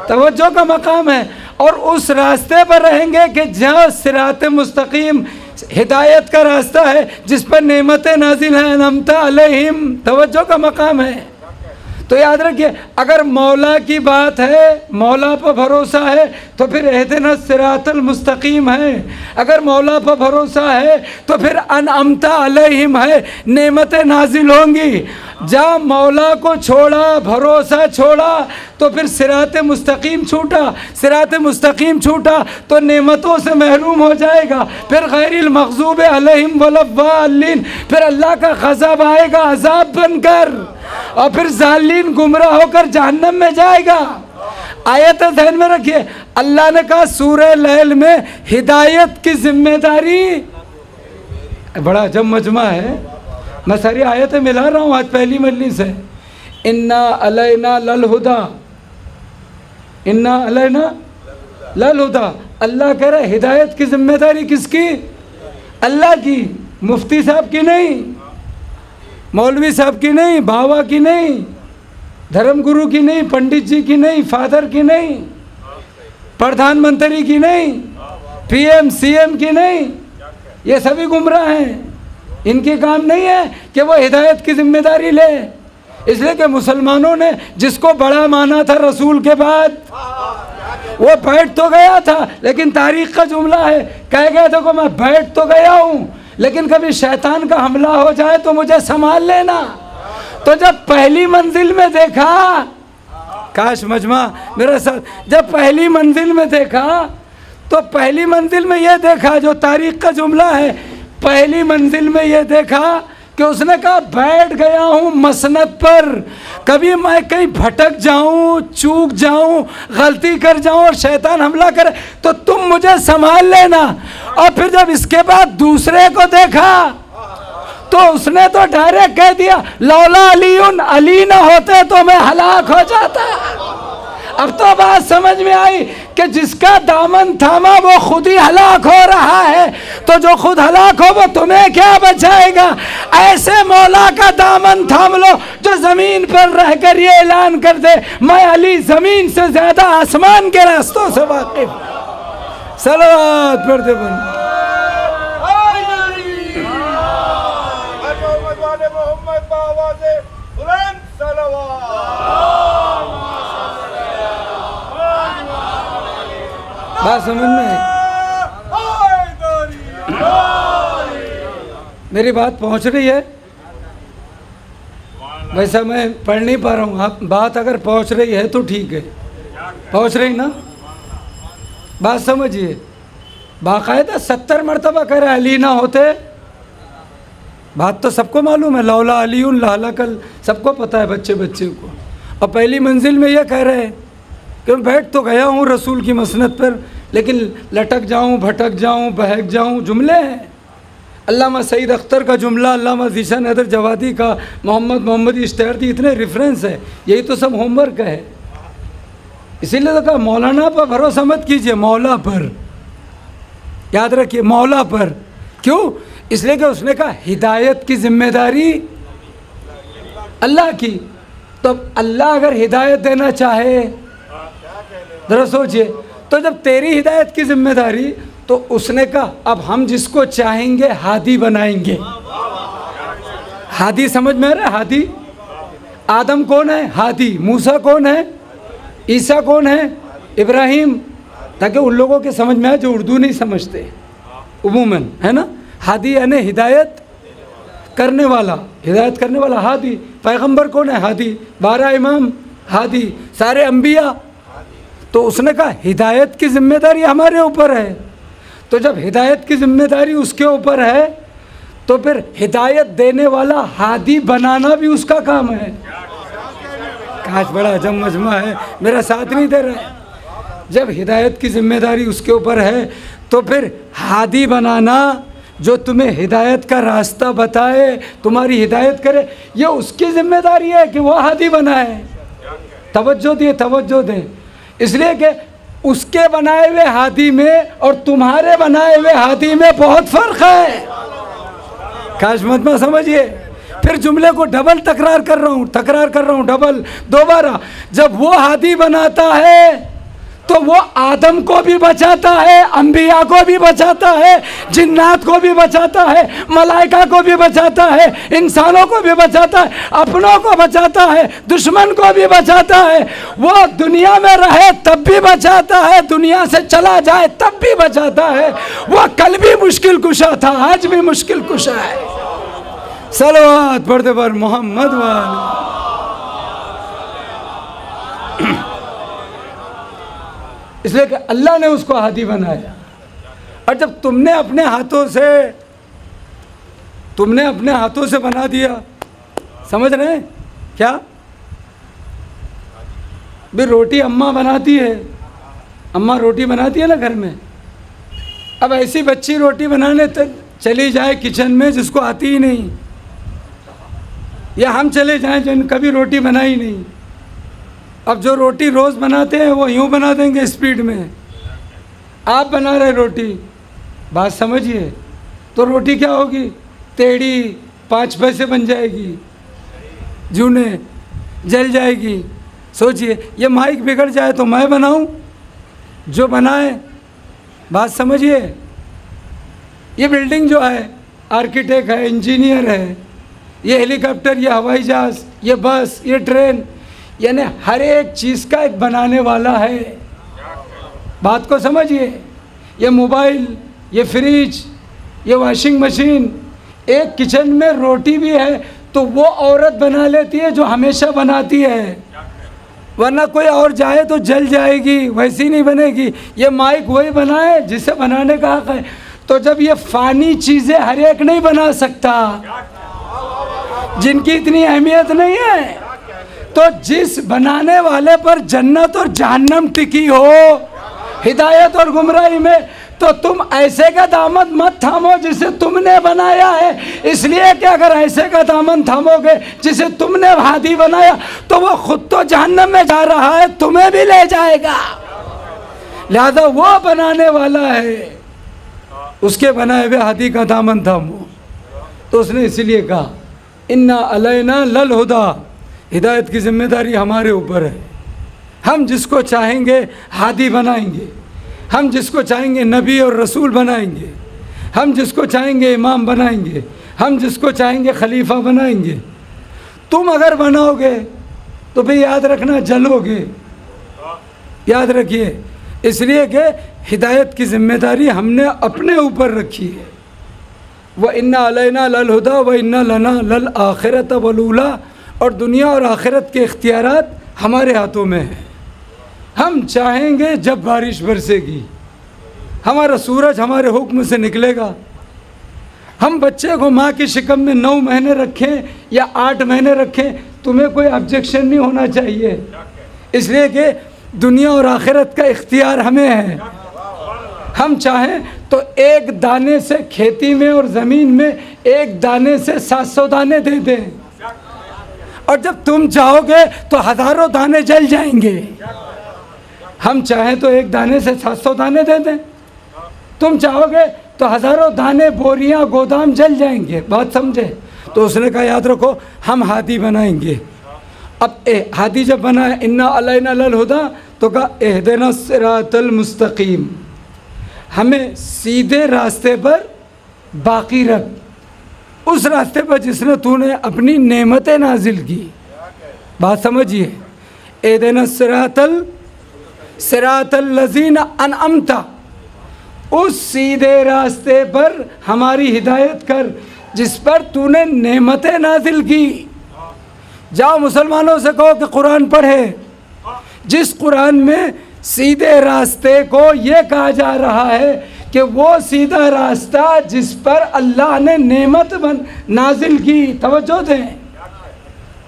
तवज्जो का मकाम है, और उस रास्ते पर रहेंगे कि जहाँ सिरात मुस्तकीम हिदायत का रास्ता है, जिस पर नेमतें नाजिल हैं, अनअमता अलैहिम, तवज्जो का मकाम है। तो याद रखिए, अगर मौला की बात है, मौला पर भरोसा है, तो फिर एहदिना सिरातल मुस्तकीम है। अगर मौला पर भरोसा है तो फिर अनअमता अलैहिम है, नेमतें नाजिल होंगी। जहाँ मौला को छोड़ा, भरोसा छोड़ा, तो फिर सिरात मुस्तकीम छूटा, सिरात मुस्तकीम छूटा तो नेमतों से महरूम हो जाएगा। फिर गैरिल मग़ज़ूबे अलैहिम वलद्दालिन, फिर अल्लाह का ग़ज़ब आएगा अज़ाब बनकर, और फिर ज़ालिम गुमराह होकर जहन्नम में जाएगा। आयत ध्यान में रखिए, अल्लाह ने कहा सूरह लैल में हिदायत की जिम्मेदारी बड़ा अजब मजमा है। मैं सारी आयतें मिला रहा हूँ आज पहली मजलिस से। इन्ना अलैना लल हुदा, इन्ना अलैना लल हुदा। अल्लाह कह रहा है हिदायत की जिम्मेदारी किसकी? अल्लाह की, मुफ्ती साहब की नहीं, मौलवी साहब की नहीं, बाबा की नहीं, धर्मगुरु की नहीं, पंडित जी की नहीं, फादर की नहीं, प्रधानमंत्री की नहीं, पीएम सीएम की नहीं। ये सभी गुमराह हैं। इनके काम नहीं है कि वो हिदायत की जिम्मेदारी ले। इसलिए कि मुसलमानों ने जिसको बड़ा माना था रसूल के बाद, वो बैठ तो गया था, लेकिन तारीख का जुमला है, कह गया था कि मैं बैठ तो गया हूँ, लेकिन कभी शैतान का हमला हो जाए तो मुझे संभाल लेना। तो जब पहली मंजिल में देखा, काश मजमा मेरे साथ, जब पहली मंजिल में देखा तो पहली मंजिल में यह देखा, जो तारीख का जुमला है, पहली मंजिल में यह देखा कि उसने कहा बैठ गया हूँ मसनद पर, कभी मैं कहीं भटक जाऊँ, चूक जाऊँ, गलती कर जाऊँ और शैतान हमला करे तो तुम मुझे संभाल लेना। और फिर जब इसके बाद दूसरे को देखा तो उसने तो डायरेक्ट कह दिया लौला अलीउन, अली ना होते तो मैं हलाक हो जाता। अब तो बात समझ में आई कि जिसका दामन थामा वो खुद ही हलाक हो रहा है, तो जो खुद हलाक हो वो तुम्हें क्या बचाएगा। ऐसे मौला का दामन थाम लो जो जमीन पर रहकर ये ऐलान कर दे मैं अली जमीन से ज्यादा आसमान के रास्तों से वाकिफ। सलावत पढ़ते बन बात समझ में मेरी बात पहुंच रही है? वैसा मैं पढ़ नहीं पा रहा हूँ, आप बात अगर पहुंच रही है तो ठीक है। पहुंच रही ना? बात समझिए। बाकायदा 70 मरतबा कह रहा अली ना होते। बात तो सबको मालूम है, लौला अलीउन लहलकल, सबको पता है बच्चे बच्चे को। और पहली मंजिल में यह कह रहे हैं कि मैं बैठ तो गया हूँ रसूल की मसनद पर, लेकिन लटक जाऊँ, भटक जाऊँ, बहक जाऊँ। जुमले हैं। अल्लामा सईद अख्तर का जुमला, अल्लामा ज़ीशान हैदर जवादी का, मोहम्मद इश्तियारती, इतने रेफरेंस है। यही तो सब होमवर्क है। इसीलिए तो कहा मौलाना पर भरोसा मत कीजिए, मौला पर याद रखिए, मौला पर। क्यों? इसलिए कि उसने कहा हिदायत की जिम्मेदारी अल्लाह की। तो अल्लाह अगर हिदायत देना चाहे, जरा सोचिए, तो जब तेरी हिदायत की जिम्मेदारी, तो उसने कहा अब हम जिसको चाहेंगे हादी बनाएंगे। हादी समझ में आ रहा है? हादी आदम कौन है? हादी। मूसा कौन है? ईसा कौन है? इब्राहिम। ताकि उन लोगों के समझ में आए जो उर्दू नहीं समझते उमूमन, है ना। हादी यानी हिदायत करने वाला, हिदायत करने वाला हादी। पैगंबर कौन है? हादी। 12 इमाम हादी, सारे अंबिया। तो उसने कहा हिदायत की जिम्मेदारी हमारे ऊपर है। तो जब हिदायत की जिम्मेदारी उसके ऊपर है, तो फिर हिदायत देने वाला हादी बनाना भी उसका काम है। काश बड़ा अजब मजमा है, मेरा साथ नहीं दे रहा है। जब हिदायत की जिम्मेदारी उसके ऊपर है, तो फिर हादी बनाना, जो तुम्हें हिदायत का रास्ता बताए, तुम्हारी हिदायत करे, ये उसकी जिम्मेदारी है कि वो हादी बनाए। तवज्जो दिए, तवज्जो दें। इसलिए कि उसके बनाए हुए हादी में और तुम्हारे बनाए हुए हादी में बहुत फर्क है। काश मत समझिए। फिर जुमले को डबल तकरार कर रहा हूँ, डबल दोबारा। जब वो हादी बनाता है तो वो आदम को भी बचाता है, अंबिया को भी बचाता है, जिन्नात को भी बचाता है, मलाइका को भी बचाता है, इंसानों को भी बचाता है, अपनों को बचाता है, दुश्मन को भी बचाता है। वो दुनिया में रहे तब भी बचाता है, दुनिया से चला जाए तब भी बचाता है। वो कल भी मुश्किल कुशा था, आज भी मुश्किल कुशा है। सलवात पढ़ते पर मोहम्मद वाले। इसलिए कि अल्लाह ने उसको हादी बनाया। और जब तुमने अपने हाथों से बना दिया, समझ रहे हैं क्या? भी रोटी अम्मा बनाती है, अम्मा रोटी बनाती है ना घर में। अब ऐसी बच्ची रोटी बनाने तक चली जाए किचन में जिसको आती ही नहीं, या हम चले जाएं जिन कभी रोटी बनाई नहीं। अब जो रोटी रोज़ बनाते हैं वो यूँ बना देंगे स्पीड में, आप बना रहे रोटी, बात समझिए, तो रोटी क्या होगी, टेढ़ी 5 पैसे बन जाएगी, जूने जल जाएगी। सोचिए ये माइक बिगड़ जाए तो मैं बनाऊं, जो बनाए, बात समझिए। ये बिल्डिंग जो है, आर्किटेक्ट है, इंजीनियर है, ये हेलीकॉप्टर, ये हवाई जहाज़, ये बस, ये ट्रेन, यानी हर एक चीज़ का एक बनाने वाला है, बात को समझिए। ये मोबाइल, ये फ्रिज, ये वॉशिंग मशीन, एक किचन में रोटी भी है तो वो औरत बना लेती है जो हमेशा बनाती है, वरना कोई और जाए तो जल जाएगी, वैसी नहीं बनेगी। ये माइक वही बनाए जिसे बनाने का हक है। तो जब ये फ़ानी चीज़ें हर एक नहीं बना सकता, जिनकी इतनी अहमियत नहीं है, तो जिस बनाने वाले पर जन्नत और जहन्नम टिकी हो, हिदायत और गुमराही में, तो तुम ऐसे का दामन मत थामो जिसे तुमने बनाया है, इसलिए कि अगर ऐसे का दामन थामोगे जिसे तुमने हादी बनाया तो वो खुद तो जहन्नम में जा रहा है, तुम्हें भी ले जाएगा। लिहाजा वो बनाने वाला है, उसके बनाए हुए हादी का दामन थामो। तो उसने इसीलिए कहा इन्ना अलैना लल हुदा, हिदायत की जिम्मेदारी हमारे ऊपर है। हम जिसको चाहेंगे हादी बनाएंगे, हम जिसको चाहेंगे नबी और रसूल बनाएंगे, हम जिसको चाहेंगे इमाम बनाएंगे, हम जिसको चाहेंगे खलीफा बनाएंगे। तुम अगर बनाओगे तो भाई याद रखना जलोगे, याद रखिए। इसलिए कि हिदायत की जिम्मेदारी हमने अपने ऊपर रखी है। व इन्ना अलैना लल हुदा व इन्ना लना लल आखिरत वलूला, और दुनिया और आखिरत के इख्तियारात हमारे हाथों में है। हम चाहेंगे जब बारिश बरसेगी, हमारा सूरज हमारे हुक्म से निकलेगा। हम बच्चे को माँ की शिकम में 9 महीने रखें या 8 महीने रखें, तुम्हें कोई ऑब्जेक्शन नहीं होना चाहिए, इसलिए कि दुनिया और आखिरत का इख्तियार हमें है। हम चाहें तो एक दाने से खेती में और ज़मीन में एक दाने से 700 दाने दे दें, और जब तुम चाहोगे तो हज़ारों दाने जल जाएंगे। हम चाहें तो एक दाने से 700 दाने दे दें, तुम चाहोगे तो हज़ारों दाने, बोरियां, गोदाम जल जाएंगे, बात समझे। तो उसने कहा याद रखो हम हादी बनाएंगे। अब हादी जब बनाए इन्ना अलैना लल हुदा, तो कहा इहदिना सिरातल मुस्तकीम, हमें सीधे रास्ते पर बाकी रख, उस रास्ते पर जिसने तूने अपनी नेमतें नाजिल की, बात समझिए। इहदिना सिरातल लज़ीना अनअमता, उस सीधे रास्ते पर हमारी हिदायत कर जिस पर तूने नेमतें नाजिल की। जाओ मुसलमानों से कहो कि कुरान पढ़े, जिस कुरान में सीधे रास्ते को ये कहा जा रहा है कि वो सीधा रास्ता जिस पर अल्लाह ने नेमत नाजिल की। तवज्जो दें,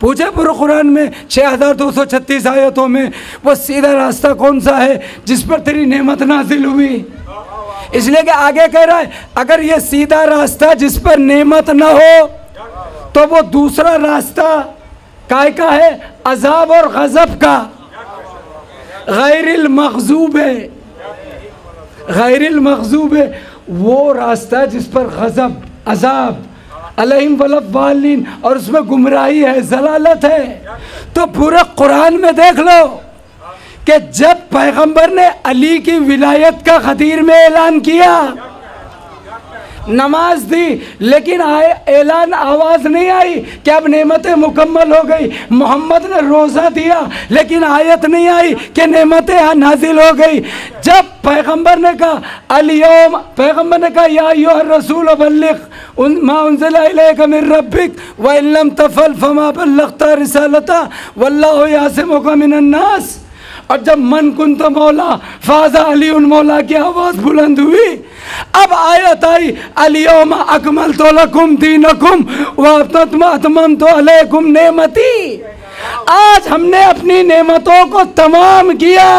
पूछे पूरे कुरान में 6236 आयतों में वो सीधा रास्ता कौन सा है जिस पर तेरी नेमत नाजिल हुई। इसलिए कि आगे कह रहा है अगर ये सीधा रास्ता जिस पर नेमत न हो तो वो दूसरा रास्ता काय का है, अजाब और गज़ब का, गैरिल मग़ज़ूब है, गैरिल मग़ज़ूब है, वो रास्ता जिस पर गज़ब, अजाब, अलैहिम वलद्दालिन, और उसमें गुमराही है, ज़लालत है। तो पूरे कुरान में देख लो कि जब पैगंबर ने अली की विलायत का गदीर में ऐलान किया, नमाज दी, लेकिन ऐलान आवाज़ नहीं आई कि अब नेमतें मुकम्मल हो गई। मोहम्मद ने रोज़ा दिया लेकिन आयत नहीं आई कि नेमतें नाजिल हो गई। जब पैगंबर ने कहा अल-यौम, पैगंबर ने कहा या अय्युहर रसूल बल्लिग मा उन्ज़िला इलैका मिन रब्बिक व इन लम तफ़अल फमा बल्लग़ता रिसालता वल्लाहु यासिमुका मिनन नास। और जब मन कुंत मौला फाज़ा अली उन मौला की आवाज़ बुलंद हुई, अब आयत आई अल-यौम अकमलतु लकुम दीनकुम व अतममतु अलैकुम नेमती। आज हमने अपनी नेमतों को तमाम किया।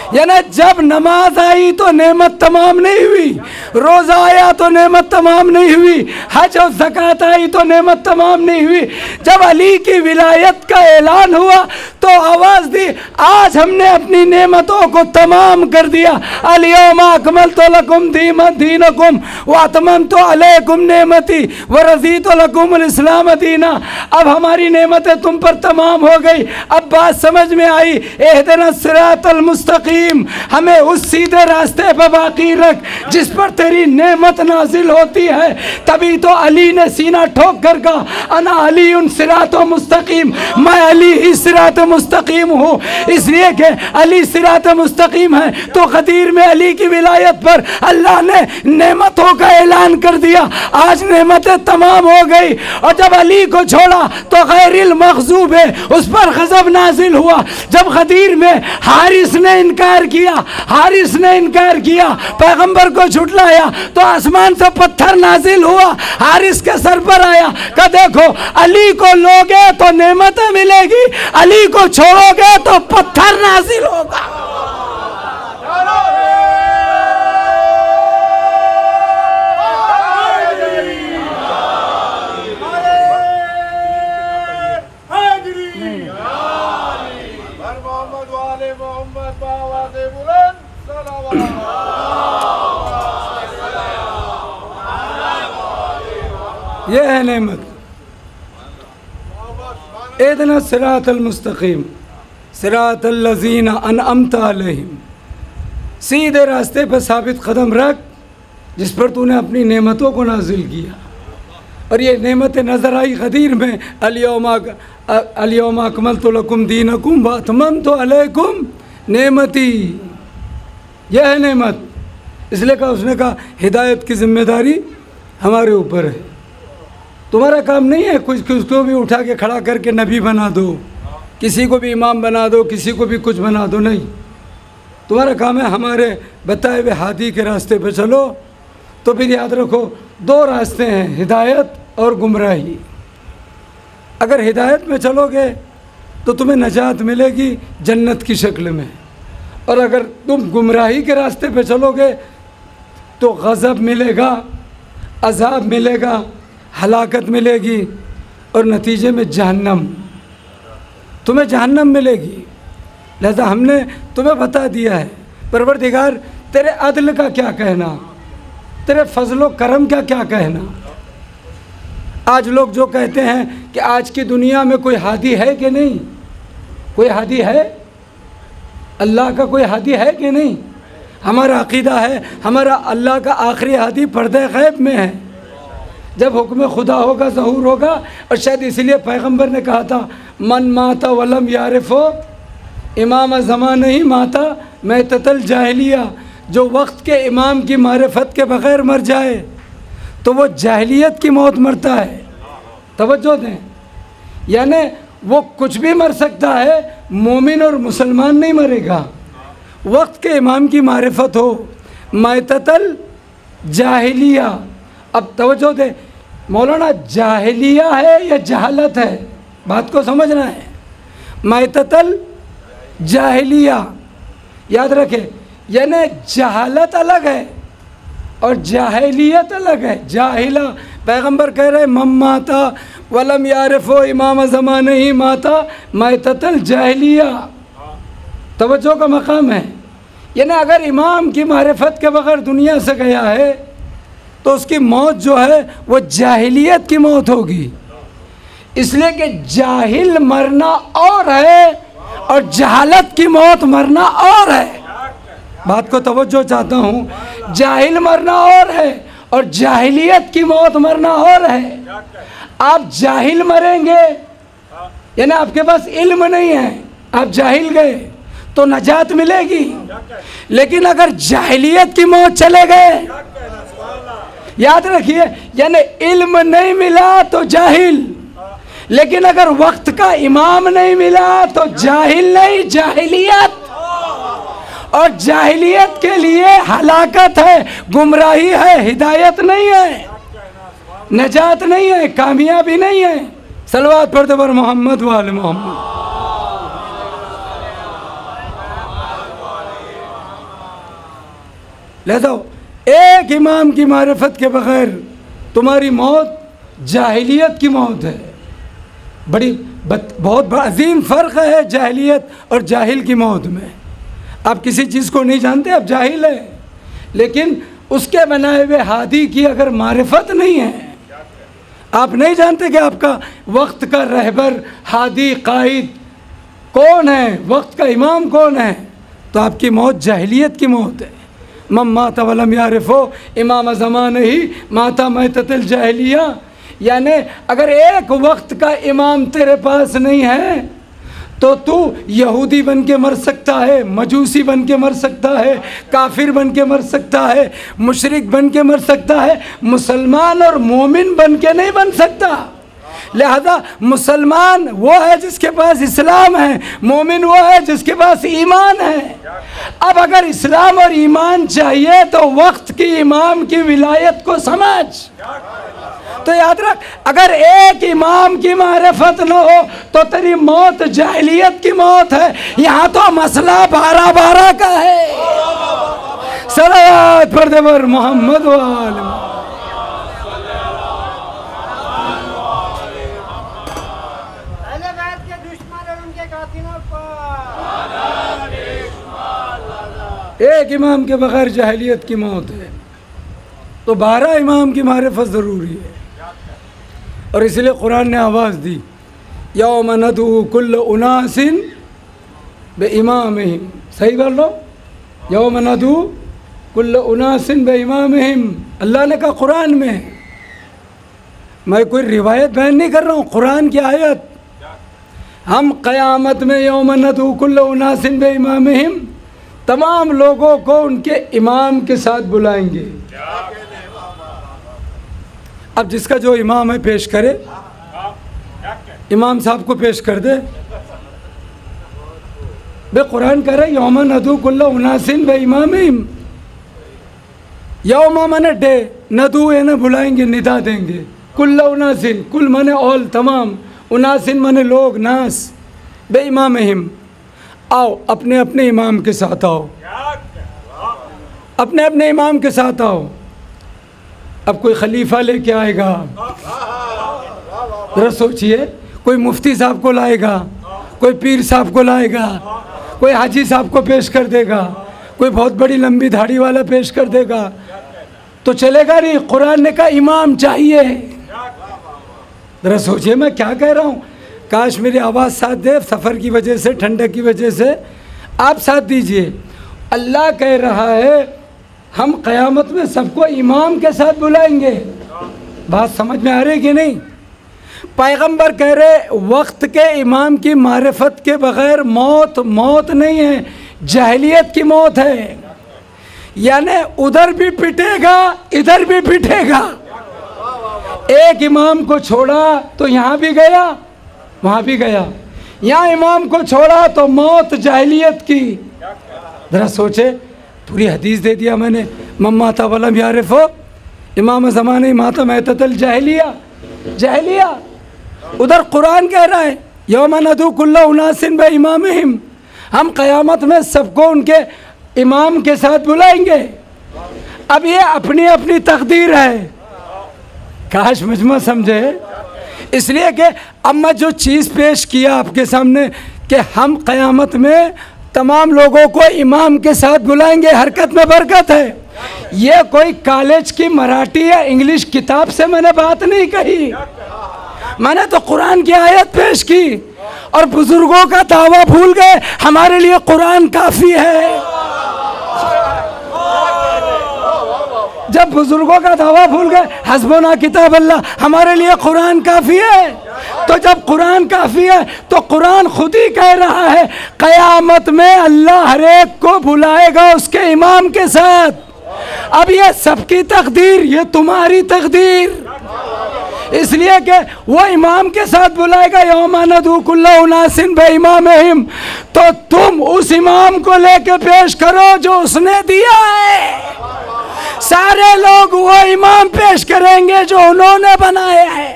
यानी जब नमाज आई तो नेमत तमाम नहीं हुई, रोज़ा आया तो नेमत तमाम नहीं हुई, हज और ज़कात आई तो नेमत तमाम नहीं हुई। जब अली की विलायत का ऐलान हुआ तो आवाज़ दी, आज हमने अपनी नेमतों को तमाम कर दिया। अल-यौमा अकमलतु लकुम दीनकुम व अतममतु अलैकुम नेमती व रज़ीतु लकुमुल इस्लाम दीना। अब हमारी नेमतें तुम पर तमाम हो गई। अब बात समझ में आई, इहदिना सिरातल मुस्तकीम, हमें उस सीधे रास्ते पर बाकी रख जिस पर तेरी नेमत नाजिल होती है। तभी तो अली ने सीना ठोक कर कहा, अना अली उन सिरातो मुस्तकीम, मैं अली ही सिरात मुस्तकीम हूँ। इसलिए कि अली सिरात मुस्तकीम है तो गदीर में अली की विलायत पर अल्लाह ने नेमतों का ऐलान कर दिया। आज नेमतें तमाम हो गई और जब अली को छोड़ा तो गैरिल मग़ज़ूब है उस पर गज़ब नाजिल हुआ। जब गदीर में हारिस ने इनकार किया, हारिस ने इनकार किया, पैगंबर को झुटलाया तो आसमान से पत्थर नाजिल हुआ, हारिस के सर पर आया। कहा देखो अली को लोगे तो नेमतें मिलेगी, अली को छोड़ोगे तो पत्थर नाजिल होगा। ये है नेमत। इहदिना सिरातल मुस्तकीम सिरातल लज़ीना अनअमत अलैहिम, सीधे रास्ते पर साबित कदम रख जिस पर तूने अपनी नेमतों को नाजिल किया। और ये नेमतें नज़र आई गदीर में, अल-यौमा अकमलतु लकुम दीनकुम व अतममतु अलैकुम नेमती। यह है नेमत। इसलिए कहा, उसने कहा हिदायत की जिम्मेदारी हमारे ऊपर है। तुम्हारा काम नहीं है कुछ किसको भी उठा के खड़ा करके नबी बना दो, किसी को भी इमाम बना दो, किसी को भी कुछ बना दो, नहीं। तुम्हारा काम है हमारे बताए हुए हादी के रास्ते पे चलो। तो फिर याद रखो दो रास्ते हैं, हिदायत और गुमराही। अगर हिदायत में चलोगे तो तुम्हें नजात मिलेगी जन्नत की शक्ल में, और अगर तुम गुमराही के रास्ते पे चलोगे तो गज़ब मिलेगा, अज़ाब मिलेगा, हलाकत मिलेगी और नतीजे में जहन्नम, तुम्हें जहन्नम मिलेगी। लिहाजा हमने तुम्हें बता दिया है। परवरदिगार तेरे अदल का क्या कहना, तेरे फजलो करम का क्या कहना। आज लोग जो कहते हैं कि आज की दुनिया में कोई हादी है कि नहीं, कोई हादी है, अल्लाह का कोई हादी है कि नहीं। हमारा अक़ीदा है हमारा अल्लाह का आखिरी हादी पर्दे ग़ैब में है। जब हुक्म खुदा होगा ज़हूर होगा। और शायद इसलिए पैगंबर ने कहा था, मन माता वलम यारिफो इमाम ज़मान ही माता मैं ततल जाहिलिया, जो वक्त के इमाम की मारिफत के बग़ैर मर जाए तो वो जाहिलियत की मौत मरता है। तवज्जो दें, यानी वो कुछ भी मर सकता है, मोमिन और मुसलमान नहीं मरेगा। वक्त के इमाम की मारिफत हो, मैततल जाहिलिया। अब तवज्जो दे, मौलाना जाहिलिया है या जहालत है, बात को समझना है। मैततल जाहिलिया याद रखे, यानी जहालत अलग है और जाहिलियत अलग है। जाहिला पैगंबर कह रहे मम्माता वलम यारिफो इमाम ज़माने ही माता मैततल जाहिलिया। तवज्जो का मकाम है, यानी अगर इमाम की मारिफत के बगैर दुनिया से गया है तो उसकी मौत जो है वो जाहिलियत की मौत होगी। इसलिए कि जाहिल मरना और है और जहालत की मौत मरना और है। बात को तवज्जो चाहता हूँ, जाहिल मरना और है और जाहिलियत की मौत मरना और है। आप जाहिल मरेंगे यानी आपके पास इल्म नहीं है, आप जाहिल गए तो नजात मिलेगी। लेकिन अगर जाहिलियत की मौत चले गए, याद रखिए, यानी इल्म नहीं मिला तो जाहिल, लेकिन अगर वक्त का इमाम नहीं मिला तो जाहिल नहीं, जाहिलियत। और जाहिलियत के लिए हलाकत है, गुमराही है, हिदायत नहीं है, नजात नहीं है, कामयाबी नहीं है। सलवात पढ़ते पर मोहम्मद वाले मोहम्मद। लिहाजा एक इमाम की मारिफत के बग़ैर तुम्हारी मौत जाहिलियत की मौत है। बहुत अजीम फ़र्क है जाहिलियत और जाहिल की मौत में। आप किसी चीज़ को नहीं जानते, आप जाहिल है, लेकिन उसके बनाए हुए हादी की अगर मारिफत नहीं है, आप नहीं जानते कि आपका वक्त का रहबर हादी कायद कौन है, वक्त का इमाम कौन है, तो आपकी मौत जाहिलियत की मौत है। माता वलम यारिफो इमाम ज़मान ही माता मैततिल जाहिलिया, यानी अगर एक वक्त का इमाम तेरे पास नहीं है तो तू यहूदी बन के मर सकता है, मजूसी बन के मर सकता है, काफिर बन के मर सकता है, मुशरिक बन के मर सकता है, मुसलमान और मोमिन बन के नहीं बन सकता। लिहाजा मुसलमान वो है जिसके पास इस्लाम है, मोमिन वो है जिसके पास ईमान है। अब अगर इस्लाम और ईमान चाहिए तो वक्त की इमाम की विलायत को समझ। तो याद रख, अगर एक इमाम की मारिफत न हो तो तेरी मौत जाहिलियत की मौत है। यहाँ तो मसला 12-12 का है। सलावत पढ़ते पर मोहम्मद वाले एक इमाम के बगैर जाहिलियत की मौत है। तो 12 इमाम की मारिफत ज़रूरी है, और इसलिए कुरान ने आवाज़ दी यौम नदू कुल्ल उनासिन बे इमामिहिम। सही कर लो, यौम नदू कुल्ल उनासिन बे इमामिहिम। अल्लाह ने कहा कुरान में, मैं कोई रिवायत बयान नहीं कर रहा हूँ, कुरान की आयत। हम क़यामत में यौम नदू कुल्ल उनासिन बे इमामिहिम, तमाम लोगों को उनके इमाम के साथ बुलाएंगे। अब जिसका जो इमाम है पेश करे, इमाम साहब को पेश कर दे। बे कुरान कह रहे यौम नदू कुल्ल उनासिन बे इमामिहिम। यौम माने डे, नदू है ना बुलाएंगे, निदा देंगे। कुल्ल उनासिन, कुल माने ऑल तमाम, उनासिन माने लोग, नास, बे इमामिहिम। आओ अपने अपने इमाम के साथ आओ, अपने अपने इमाम के साथ आओ। अब कोई खलीफा लेके आएगा, जरा सोचिए, कोई मुफ्ती साहब को लाएगा, कोई पीर साहब को लाएगा, कोई हाजी साहब को पेश कर देगा, कोई बहुत बड़ी लंबी दाढ़ी वाला पेश कर देगा, तो चलेगा नहीं। कुरान ने कहा इमाम चाहिए। जरा सोचिए मैं क्या कह रहा हूँ। काश मेरी आवाज़ साथ दे, सफ़र की वजह से, ठंडक की वजह से आप साथ दीजिए। अल्लाह कह रहा है हम क़यामत में सबको इमाम के साथ बुलाएंगे। बात समझ में आ रही कि नहीं? पैगंबर कह रहे वक्त के इमाम की मारिफत के बग़ैर मौत मौत नहीं है, जाहिलियत की मौत है। यानी उधर भी पिटेगा, इधर भी पिटेगा। एक इमाम को छोड़ा तो यहाँ भी गया, वहाँ भी गया। यहाँ इमाम को छोड़ा तो मौत जाहिलियत की। ज़रा सोचे, पूरी हदीस दे दिया मैंने, माता वलम यारिफो इमाम ज़माने माता मैततिल जाहिलिया, जाहिलिया। उधर कुरान कह रहा है यौम नदू कुल्ल उनासिन बे इमामिहिम, हम क़यामत में सबको उनके इमाम के साथ बुलाएंगे। अब ये अपनी अपनी तकदीर है। काश मुझमें समझे। इसलिए कि अब मैं जो चीज़ पेश किया आपके सामने कि हम क़यामत में तमाम लोगों को इमाम के साथ बुलाएंगे, हरकत में बरकत है। ये कोई कॉलेज की मराठी या इंग्लिश किताब से मैंने बात नहीं कही, मैंने तो कुरान की आयत पेश की। और बुजुर्गों का दावा भूल गए, हमारे लिए कुरान काफ़ी है। जब बुजुर्गों का दावा भूल गए, हस्बुना किताब अल्लाह, हमारे लिए कुरान काफ़ी है। तो जब कुरान काफ़ी है तो कुरान खुद ही कह रहा है क़यामत में अल्लाह हर एक को बुलाएगा उसके इमाम के साथ। अब ये सबकी तकदीर, ये तुम्हारी तकदीर, इसलिए कि वो इमाम के साथ बुलाएगा यौम नदू कुल्ल उनासिन बे इमामिहिम। तो तुम उस इमाम को लेके पेश करो जो उसने दिया है। सारे लोग वो इमाम पेश करेंगे जो उन्होंने बनाया है।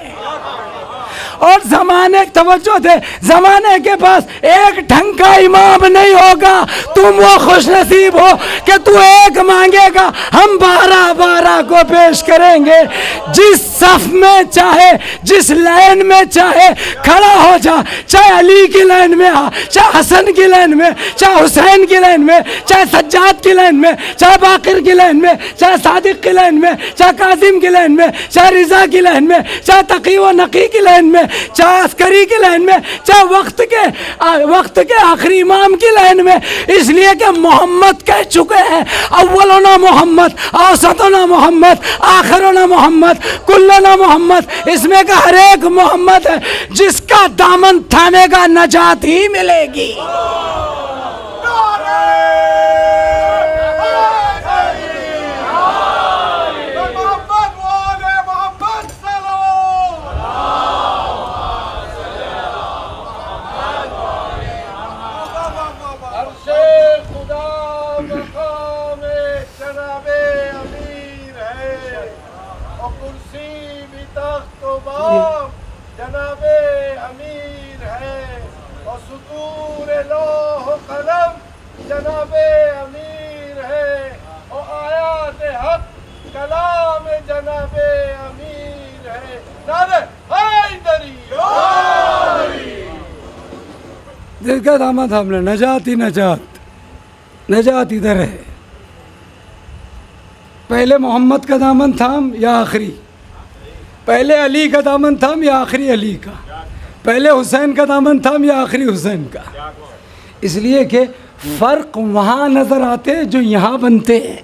और ज़माने तवज्जो दे, ज़माने के पास एक ढंग का इमाम नहीं होगा। तुम वो खुशनसीब हो कि तू एक मांगेगा, हम 12-12 को पेश करेंगे। जिस सफ में चाहे, जिस लाइन में चाहे खड़ा हो जा, चाहे अली की लाइन में आ, चाहे हसन की लाइन में, चाहे हुसैन की लाइन में, चाहे सज्जाद की लाइन में, चाहे बाकिर की लाइन में, चाहे सादिक की लाइन में, चाहे कासिम की लाइन में, चाहे रिजा की लाइन में, चाहे तकी व नकी की लाइन में, चाहे अस्करी की लाइन में, चाहे वक्त के आखिरी इमाम की लाइन में। इसलिए कि मोहम्मद कह चुके हैं, अव्वलुना मोहम्मद, औसतुना मोहम्मद, आखिरुना मोहम्मद, कुल्लुना मोहम्मद। इसमें का हर एक मोहम्मद है, जिसका दामन थामेगा नजात ही मिलेगी। जनाबे अमीर है और सुतूर लोह कलम जनाबे अमीर है और आयात हक कलाम जनाबे अमीर है। नारे हैदरी जिसका दामन थामने नजात ही नजात, नजात इधर है। पहले मोहम्मद का दामन थाम या आखिरी, पहले अली का दामन थाम या आखिरी अली का, पहले हुसैन का दामन थाम या आखिरी हुसैन का। इसलिए कि फ़र्क वहाँ नज़र आते जो यहाँ बनते हैं।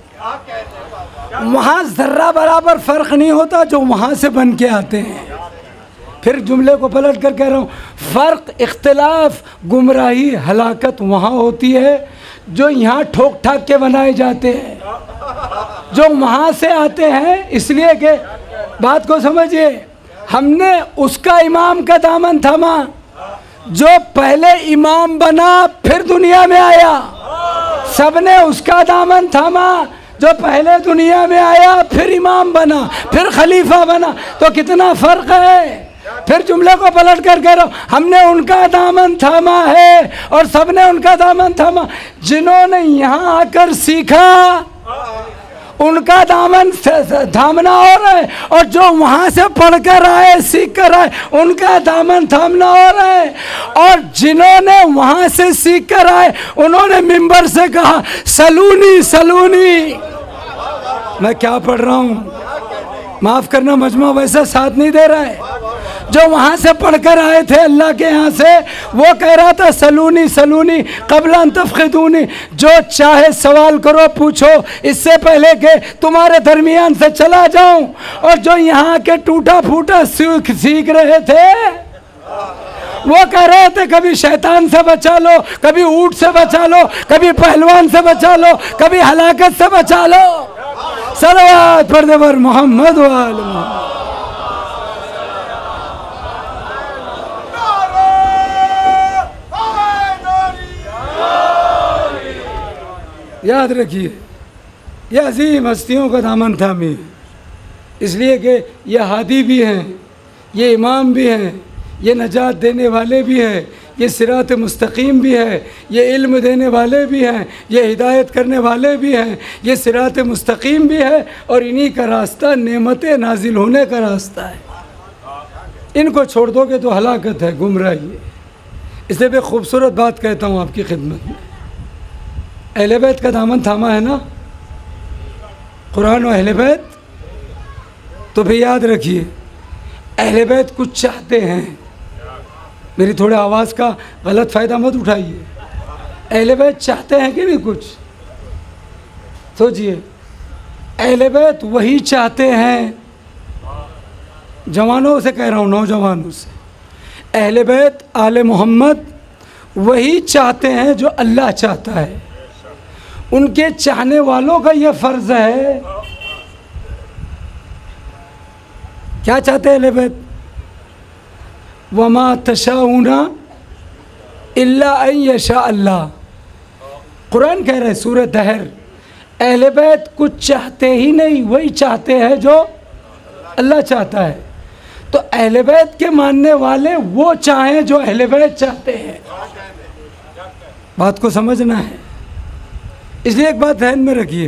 वहाँ ज़र्रा बराबर फ़र्क नहीं होता जो वहाँ से बन के आते हैं। फिर जुमले को पलट कर कह रहा हूँ, फ़र्क, इख्तिलाफ, गुमराही, हलाकत वहाँ होती है जो यहाँ ठोक ठाक के बनाए जाते हैं, जो वहाँ से आते हैं। इसलिए कि बात को समझिए, हमने उसका इमाम का दामन थामा जो पहले इमाम बना फिर दुनिया में आया। सबने उसका दामन थामा जो पहले दुनिया में आया फिर इमाम बना फिर खलीफा बना। तो कितना फ़र्क है। फिर जुमले को पलट कर कह रहा हूँ, हमने उनका दामन थामा है और सबने उनका दामन थामा जिन्होंने यहाँ आकर सीखा, उनका दामन थामना और है, और जो वहाँ से पढ़कर आए, सीख कर आए, उनका दामन थामना और है। और जिन्होंने वहाँ से सीख कर आए, उन्होंने मिंबर से कहा सलूनी सलूनी। मैं क्या पढ़ रहा हूँ, माफ़ करना, मजमा वैसा साथ नहीं दे रहा है। जो वहाँ से पढ़कर आए थे अल्लाह के यहाँ से, वो कह रहा था सलूनी सलूनी कबला तफ़ख़िदूनी, जो चाहे सवाल करो पूछो इससे पहले कि तुम्हारे दरमियान से चला जाऊं। और जो यहाँ के टूटा फूटा सीख रहे थे, वो कह रहे थे कभी शैतान से बचा लो, कभी ऊँट से बचा लो, कभी पहलवान से बचा लो, कभी हलाकत से बचा लो। सलवात पढ़ दे पर मोहम्मद वाले मोहम्मद। याद रखिए, ये अजीम हस्तियों का दामन थामी है। इसलिए कि ये हादी भी हैं, ये इमाम भी हैं, ये नजात देने वाले भी हैं, ये सिरात मुस्तकीम भी है, ये इल्म देने वाले भी हैं, ये हिदायत करने वाले भी हैं, ये सिरात मुस्तकीम भी है। और इन्हीं का रास्ता नेमतें नाजिल होने का रास्ता है। इनको छोड़ दोगे तो हलाकत है, गुमराही है। इसलिए मैं खूबसूरत बात कहता हूँ आपकी खिदमत में, अहले बैत का दामन थामा है ना, कुरान और अहले बैत। तो भी याद रखिए, अहले बैत कुछ चाहते हैं। मेरी थोड़े आवाज़ का गलत फ़ायदा मत उठाइए। अहले बैत चाहते हैं कि नहीं कुछ? सोचिए, अहले बैत वही चाहते हैं, जवानों से कह रहा हूँ, नौजवानों से, अहले बैत आले मोहम्मद वही चाहते हैं जो अल्लाह चाहता है। उनके चाहने वालों का यह फ़र्ज़ है। क्या चाहते हैं अहले बैत? वमा तशाऊना इल्ला अन यशा अल्लाह। कुरान कह रहा है सूरह दहर, अहले बैत कुछ चाहते ही नहीं, वही चाहते हैं जो अल्लाह चाहता है। तो अहले बैत के मानने वाले वो चाहें जो अहले बैत चाहते हैं। बात को समझना है। इसलिए एक बात ध्यान में रखिए,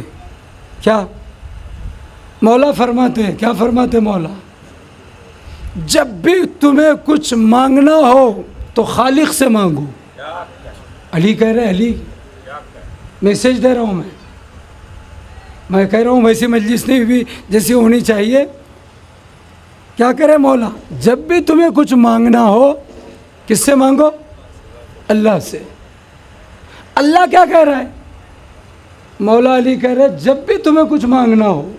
क्या मौला फरमाते हैं, क्या फरमाते मौला, जब भी तुम्हें कुछ मांगना हो तो खालिक से मांगो। अली कह रहे, अली मैसेज दे रहा हूँ मैं कह रहा हूँ वैसी मजलिस नहीं हुई जैसी होनी चाहिए। क्या करे मौला, जब भी तुम्हें कुछ मांगना हो किससे मांगो? अल्लाह से। अल्लाह क्या कह रहा है? मौला अली कह रहे जब भी तुम्हें कुछ मांगना हो,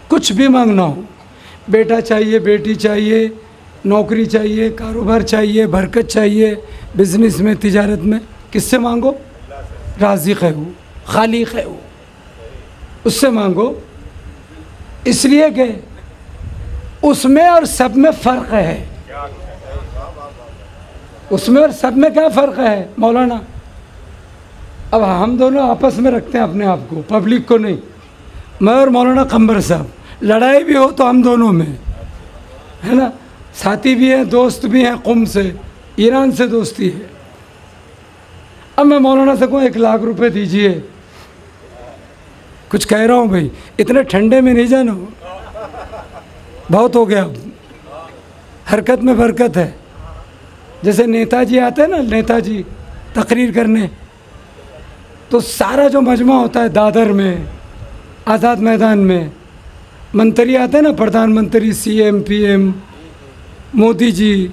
कुछ भी मांगना हो, बेटा चाहिए, बेटी चाहिए, नौकरी चाहिए, कारोबार चाहिए, बरकत चाहिए, बिजनेस में, तिजारत में, किससे मांगो? राज़िक़ है वो, खालिक है वो, उससे मांगो। इसलिए कि उसमें और सब में फ़र्क है। उसमें और सब में क्या फ़र्क है मौलाना? अब हम दोनों आपस में रखते हैं अपने आप को, पब्लिक को नहीं। मैं और मौलाना कम्बर साहब, लड़ाई भी हो तो हम दोनों में, है ना, साथी भी हैं, दोस्त भी हैं। क़ुम से, ईरान से दोस्ती है। अब मैं मौलाना से कहूँ 1 लाख रुपए दीजिए, कुछ कह रहा हूँ भाई, इतने ठंडे में नहीं जाना, बहुत हो गया। हरकत में बरकत है। जैसे नेताजी आते हैं ना, नेताजी तकरीर करने, तो सारा जो मजमा होता है दादर में, आज़ाद मैदान में, मंत्री आते हैं ना, प्रधानमंत्री, CM, PM, मोदी जी,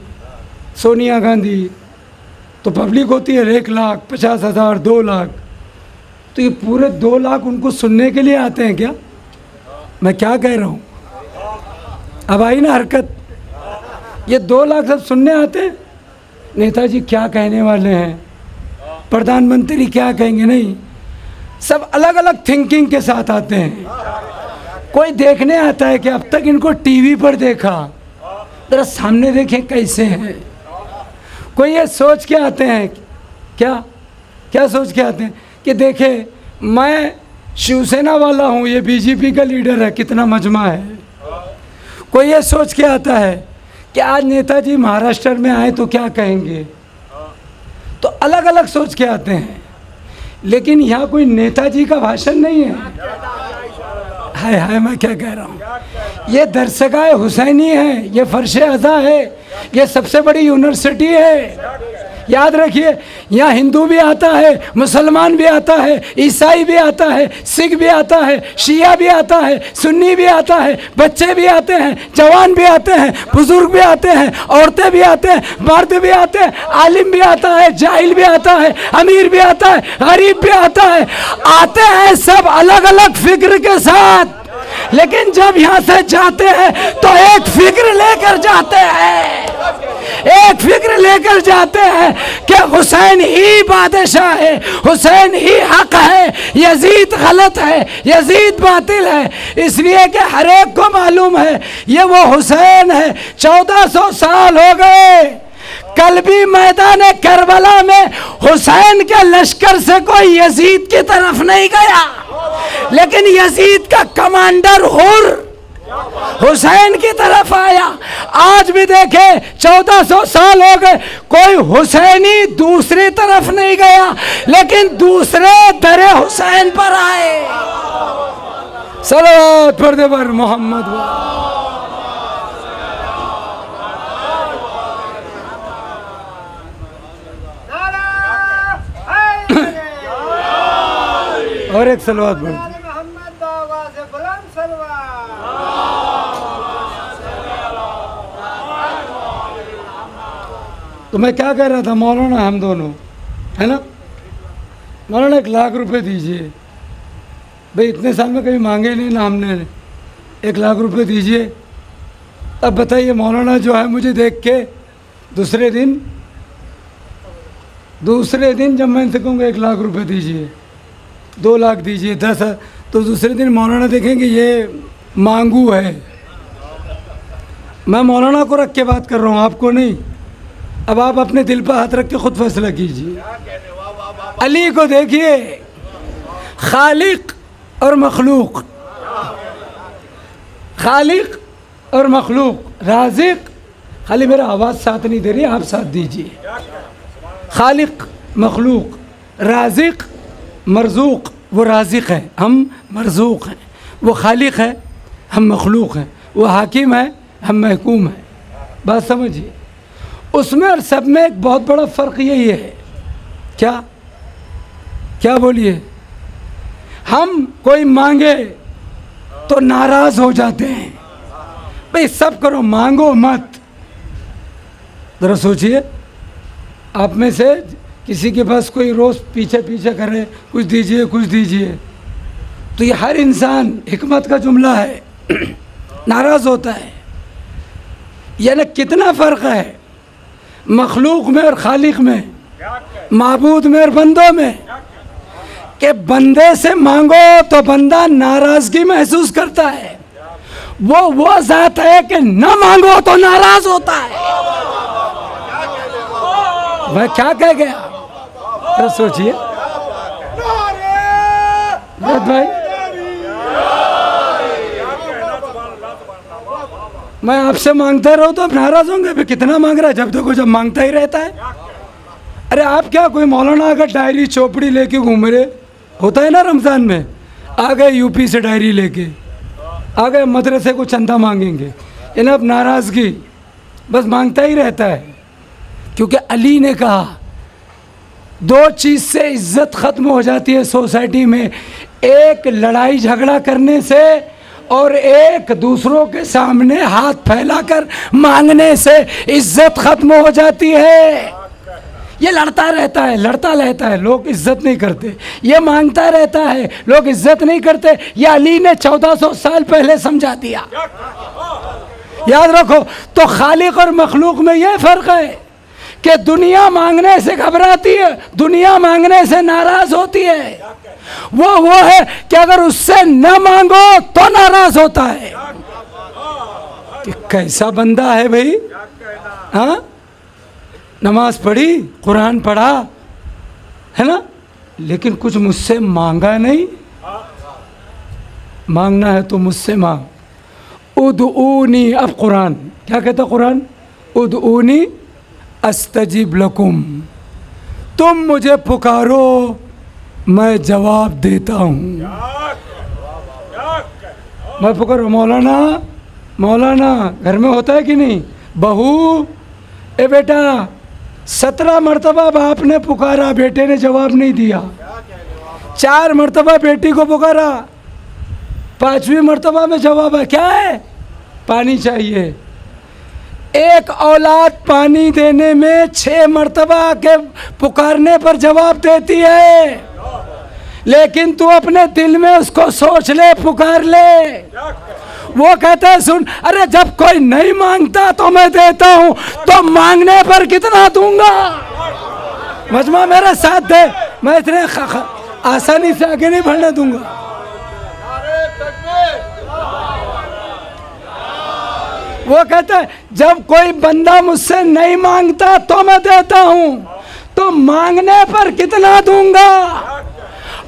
सोनिया गांधी, तो पब्लिक होती है 1,50,000, 2 लाख। तो ये पूरे 2 लाख उनको सुनने के लिए आते हैं क्या? मैं क्या कह रहा हूँ? अब आई ना हरकत। ये 2 लाख सब सुनने आते हैं, नेताजी क्या कहने वाले हैं, प्रधानमंत्री क्या कहेंगे, नहीं। सब अलग अलग थिंकिंग के साथ आते हैं। कोई देखने आता है कि अब तक इनको टीवी पर देखा, जरा सामने देखें कैसे हैं। कोई ये सोच के आते हैं, क्या सोच के आते हैं कि देखे मैं शिवसेना वाला हूँ, ये BJP का लीडर है, कितना मजमा है। कोई ये सोच के आता है कि आज नेताजी महाराष्ट्र में आए तो क्या कहेंगे। तो अलग अलग सोच के आते हैं। लेकिन यहाँ कोई नेताजी का भाषण नहीं है। हाय मैं क्या कह रहा हूँ, ये दरसगाह हुसैनी है, ये फर्श अज़ा है, ये सबसे बड़ी यूनिवर्सिटी है। याद रखिए, यहाँ हिंदू भी आता है, मुसलमान भी आता है, ईसाई भी आता है, सिख भी आता है, शिया भी आता है, सुन्नी भी आता है, बच्चे भी आते हैं, जवान भी आते हैं, बुजुर्ग भी आते हैं, औरतें भी आते हैं, मर्द भी आते हैं, आलिम भी आता है, जाहिल भी आता है, अमीर भी आता है, गरीब भी आता है। आते हैं सब अलग अलग फिक्र के साथ, लेकिन जब यहाँ से जाते हैं तो एक फिक्र लेकर जाते हैं, एक फिक्र लेकर जाते हैं कि हुसैन ही बादशाह है, हुसैन ही हक है, यजीद गलत है, यजीद बातिल है। इसलिए कि हर एक को मालूम है ये वो हुसैन है। 1400 साल हो गए, कल भी मैदान करबला में हुसैन के लश्कर से कोई यजीद की तरफ नहीं गया, लेकिन यजीद का कमांडर हुर हुसैन की तरफ आया। आज भी देखे 1400 साल हो गए, कोई हुसैनी दूसरी तरफ नहीं गया, लेकिन दूसरे दरे हुसैन पर आए। सलावत पढ़ दे पर मोहम्मद। और एक सलवात पढ़। तो मैं क्या कह रहा था, मौलाना हम दोनों, है ना, मौलाना 1 लाख रुपए दीजिए। भाई इतने साल में कभी मांगे नहीं ना हमने, 1 लाख रुपए दीजिए। अब बताइए मौलाना जो है मुझे देख के दूसरे दिन जब मैं इनसे कहूँगा 1 लाख रुपए दीजिए, 2 लाख दीजिए, 10, तो दूसरे दिन मौलाना देखेंगे ये मांगू है। मैं मौलाना को रख के बात कर रहा हूँ, आपको नहीं। अब आप अपने दिल पर हाथ रख के खुद फैसला कीजिए। अली को देखिए, खालिक और मखलूक, खालिक और मखलूक, राज़िक, खाली मेरा आवाज़ साथ नहीं दे रही, आप साथ दीजिए। खालिक, मखलूक, राज़िक, मरज़ूक, वो राज़िक है, हम मरज़ूक हैं। वो खालिक है, हम मखलूक हैं। वो हाकिम है, हम महकूम हैं। बात समझिए। उसमें और सब में एक बहुत बड़ा फ़र्क यही है, क्या क्या बोलिए, हम कोई मांगे तो नाराज़ हो जाते हैं, भाई सब करो, मांगो मत। ज़रा सोचिए, आप में से किसी के पास कोई रोज़ पीछे पीछे करे, कुछ दीजिए कुछ दीजिए, तो ये हर इंसान, हिकमत का जुमला है, नाराज़ होता है। यानी कितना फ़र्क है मखलूक में और खालिक में, माबूद में और बंदों में, कि बंदे से मांगो तो बंदा नाराज़गी महसूस करता है, वो ज़ात है कि न मांगो तो नाराज़ होता है। वह क्या कह गया, तो सोचिए भाई, मैं आपसे मांगता रहूं तो आप नाराज़ होंगे, फिर कितना मांग रहा है, जब देखो जब मांगता ही रहता है। अरे आप क्या कोई मौलाना अगर डायरी चौपड़ी लेके घूम रहे होता है ना, रमज़ान में आ गए यूपी से डायरी लेके आ गए, मदरसे को चंदा मांगेंगे, इन्हें अब नाराज़गी, बस मांगता ही रहता है। क्योंकि अली ने कहा दो चीज़ से इज्जत ख़त्म हो जाती है सोसाइटी में, एक लड़ाई झगड़ा करने से और एक दूसरों के सामने हाथ फैलाकर मांगने से इज्जत ख़त्म हो जाती है। ये लड़ता रहता है, लड़ता रहता है, लोग इज्जत नहीं करते। ये मांगता रहता है, लोग इज्जत नहीं करते। ये अली ने 1400 साल पहले समझा दिया, याद रखो। तो खालिक और मखलूक में ये फ़र्क है कि दुनिया मांगने से घबराती है, दुनिया मांगने से नाराज़ होती है। वो है कि अगर उससे न मांगो तो नाराज़ होता है। कि कैसा बंदा है भाई, हाँ, नमाज पढ़ी, कुरान पढ़ा, है ना, लेकिन कुछ मुझसे मांगा नहीं। मांगना है तो मुझसे मांग। उदऊनी, अब कुरान क्या कहता कुरान, उदऊनी अस्तजिब लकुम, तुम मुझे पुकारो मैं जवाब देता हूँ। मैं पुकारो, मौलाना मौलाना घर में होता है कि नहीं, बहू ए बेटा, 17 मरतबा बाप ने पुकारा, बेटे ने जवाब नहीं दिया। 4 मरतबा बेटी को पुकारा, 5वीं मरतबा में जवाब है, क्या है, पानी चाहिए। एक औलाद पानी देने में 6 मरतबा के पुकारने पर जवाब देती है, लेकिन तू अपने दिल में उसको सोच ले, पुकार ले। वो कहते हैं सुन, अरे जब कोई नहीं मांगता तो मैं देता हूं, तो मांगने पर कितना दूंगा। मजमा मेरे साथ दे, मैं इतने आसानी से आगे नहीं बढ़ने दूंगा। वो कहते हैं जब कोई बंदा मुझसे नहीं मांगता तो मैं देता हूं, तो मांगने पर कितना दूंगा,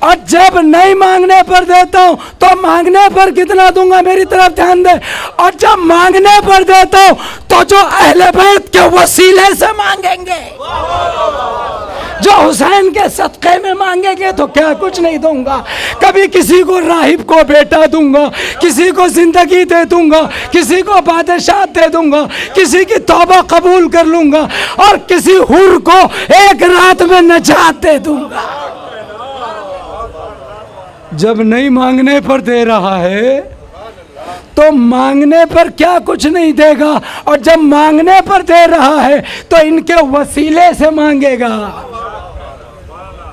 और जब नहीं मांगने पर देता हूं तो मांगने पर कितना दूंगा। मेरी तरफ ध्यान दे। और जब मांगने पर देता हूं तो जो अहले बैत के वसीले से मांगेंगे, जो हुसैन के सदक़े में मांगेंगे, तो क्या कुछ नहीं दूंगा। कभी किसी को राहिब को बेटा दूंगा, किसी को जिंदगी दे दूंगा, किसी को बादशाह दे दूंगा, किसी की तौबा कबूल कर लूंगा, और किसी हुर को एक रात में नजात दे दूंगा। जब नहीं मांगने पर दे रहा है तो मांगने पर क्या कुछ नहीं देगा, और जब मांगने पर दे रहा है तो इनके वसीले से मांगेगा।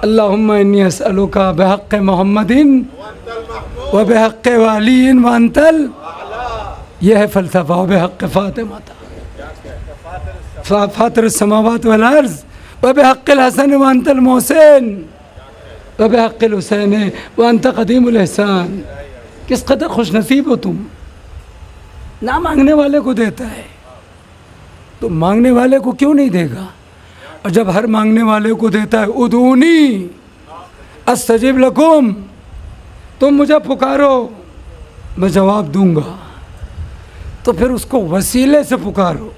अल्लाहुम्मा इन्नी अस्अलुका बिहक़्क़ि मुहम्मदिन व बिहक़्क़ि वालियिन व अंतल, यह है फ़लसफ़ा, व बिहक़्क़ि फ़ातिमा फ़ातिर समावात वल अर्ज़ व बिहक़्क़िल हसन व अंतल मोहसिन व बिहक़्क़िल हुसैन व अंत क़दीमुल एहसान। किस कदर खुश नसीब हो तुम, ना मांगने वाले को देता है, तो मांगने वाले को क्यों नहीं देगा। और जब हर मांगने वाले को देता है, उदूनी अस्तजिब लकुम, तुम मुझे पुकारो मैं जवाब दूंगा। तो फिर उसको वसीले से पुकारो।